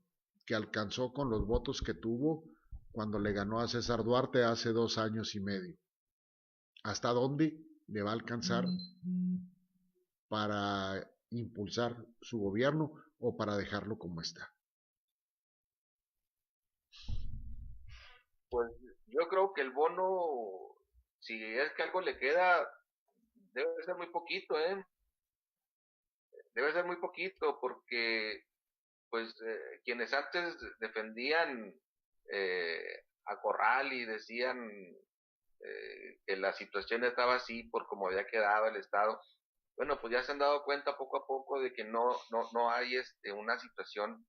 que alcanzó con los votos que tuvo cuando le ganó a César Duarte hace 2 años y medio? ¿Hasta dónde le va a alcanzar para impulsar su gobierno o para dejarlo como está? Pues yo creo que el bono, si es que algo le queda, debe ser muy poquito, ¿eh? Debe ser muy poquito porque pues quienes antes defendían a Corral y decían que la situación estaba así por como había quedado el Estado, bueno, pues ya se han dado cuenta poco a poco de que no hay una situación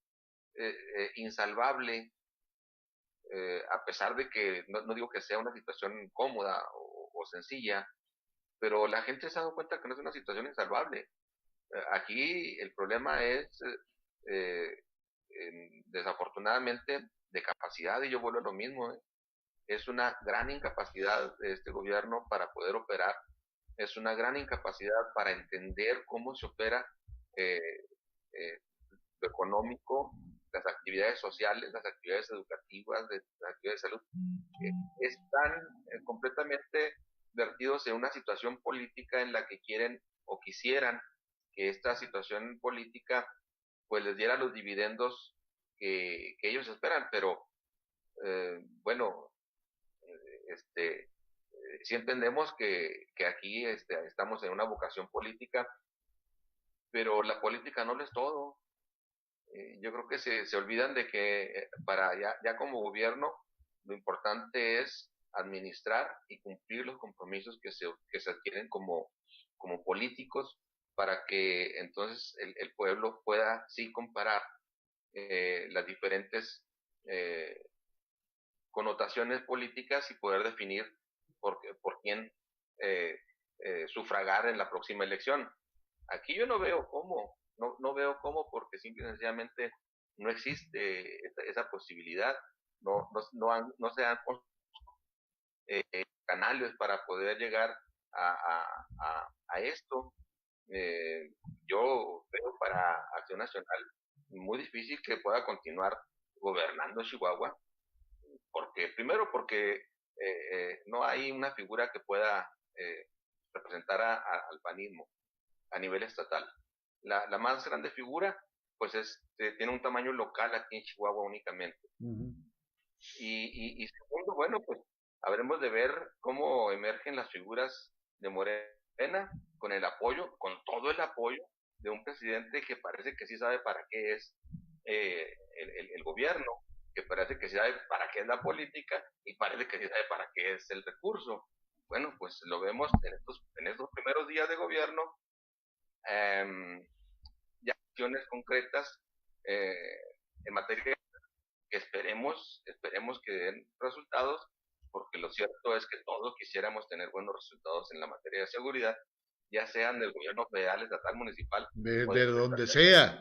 insalvable, a pesar de que no digo que sea una situación cómoda o sencilla, pero la gente se ha dado cuenta que no es una situación insalvable. Aquí el problema es, desafortunadamente, de capacidad, y yo vuelvo a lo mismo, es una gran incapacidad de este gobierno para poder operar, es una gran incapacidad para entender cómo se opera eh, eh, lo económico, las actividades sociales, las actividades educativas, las actividades de salud, están completamente vertidos en una situación política en la que quieren o quisieran que esta situación política pues les diera los dividendos que ellos esperan, pero bueno, sí entendemos que aquí estamos en una vocación política, pero la política no lo es todo. Yo creo que se olvidan de que para ya como gobierno lo importante es administrar y cumplir los compromisos que se adquieren como políticos para que entonces el pueblo pueda sí comparar las diferentes eh, connotaciones políticas y poder definir por quién sufragar en la próxima elección. Aquí yo no veo cómo, no veo cómo, porque simple y sencillamente no existe esa posibilidad, no se han canales para poder llegar a esto. Yo veo para Acción Nacional muy difícil que pueda continuar gobernando Chihuahua, primero porque no hay una figura que pueda representar al panismo a nivel estatal. La más grande figura pues tiene un tamaño local aquí en Chihuahua únicamente. Y segundo, bueno, pues habremos de ver cómo emergen las figuras de Morena con todo el apoyo de un presidente que parece que sí sabe para qué es el gobierno, que parece que sí sabe para qué es la política y parece que sí sabe para qué es el recurso. Bueno, pues lo vemos en estos primeros días de gobierno, ya acciones concretas en materia que esperemos que den resultados, porque lo cierto es que todos quisiéramos tener buenos resultados en la materia de seguridad, ya sean del gobierno federal, estatal, municipal. De donde sea,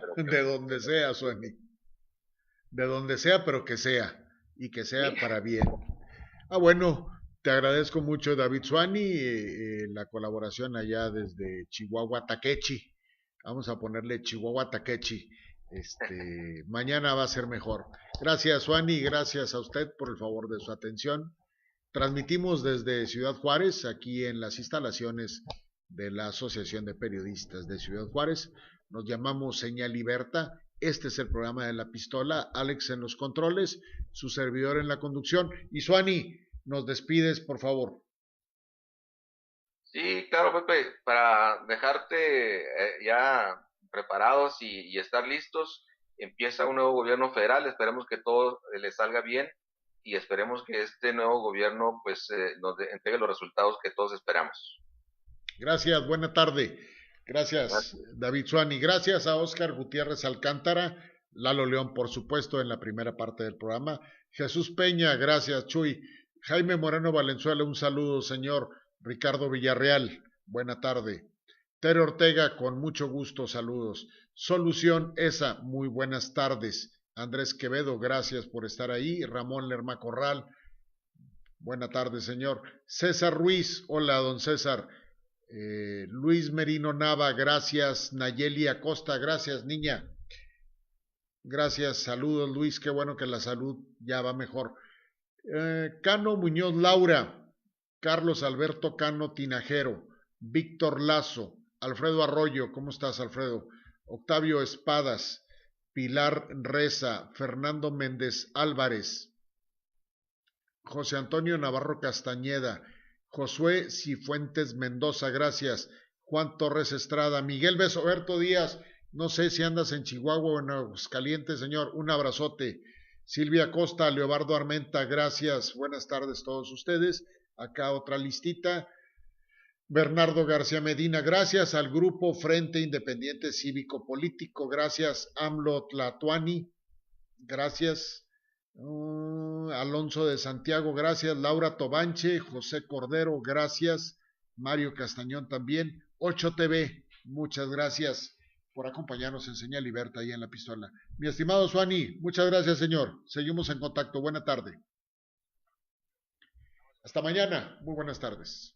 Suani. De donde sea, pero que sea, y que sea sí, para bien. Bueno, te agradezco mucho, David Suani, la colaboración allá desde Chihuahua, Taquechi. Vamos a ponerle Chihuahua, Taquechi. Mañana va a ser mejor. Gracias, Suani, gracias a usted por el favor de su atención. Transmitimos desde Ciudad Juárez, aquí en las instalaciones de la Asociación de Periodistas de Ciudad Juárez. Nos llamamos Señal Liberta. Este es el programa de La Pistola. Alex en los controles, su servidor en la conducción. Y Suani, nos despides, por favor. Sí, claro, Pepe, para dejarte ya preparados y estar listos. Empieza un nuevo gobierno federal, esperemos que todo les salga bien y esperemos que este nuevo gobierno pues nos entregue los resultados que todos esperamos. Gracias, buena tarde. Gracias, David Suani. Gracias a Óscar Gutiérrez Alcántara, Lalo León, por supuesto, en la primera parte del programa. Jesús Peña, gracias, Chuy. Jaime Moreno Valenzuela, un saludo, señor. Ricardo Villarreal, buena tarde. Tere Ortega, con mucho gusto, saludos. Solución esa, muy buenas tardes. Andrés Quevedo, gracias por estar ahí. Ramón Lerma Corral, buena tarde, señor. César Ruiz, hola, don César. Luis Merino Nava, gracias. Nayeli Acosta, gracias, niña. Gracias, saludos, Luis, qué bueno que la salud ya va mejor. Cano Muñoz Laura, Carlos Alberto Cano Tinajero, Víctor Lazo, Alfredo Arroyo, ¿cómo estás, Alfredo? Octavio Espadas, Pilar Reza, Fernando Méndez Álvarez, José Antonio Navarro Castañeda, Josué Cifuentes Mendoza, gracias. Juan Torres Estrada, Miguel Besoberto Díaz, no sé si andas en Chihuahua o en Aguascalientes, señor, un abrazote. Silvia Costa, Leobardo Armenta, gracias. Buenas tardes a todos ustedes. Acá otra listita. Bernardo García Medina, gracias al Grupo Frente Independiente Cívico Político, gracias. AMLO Tlatuani, gracias. Alonso de Santiago, gracias. Laura Tobanche, José Cordero, gracias. Mario Castañón también. 8TV, muchas gracias por acompañarnos en Señal Liberta ahí en La Pistola. Mi estimado Suani, muchas gracias, señor. Seguimos en contacto. Buena tarde. Hasta mañana. Muy buenas tardes.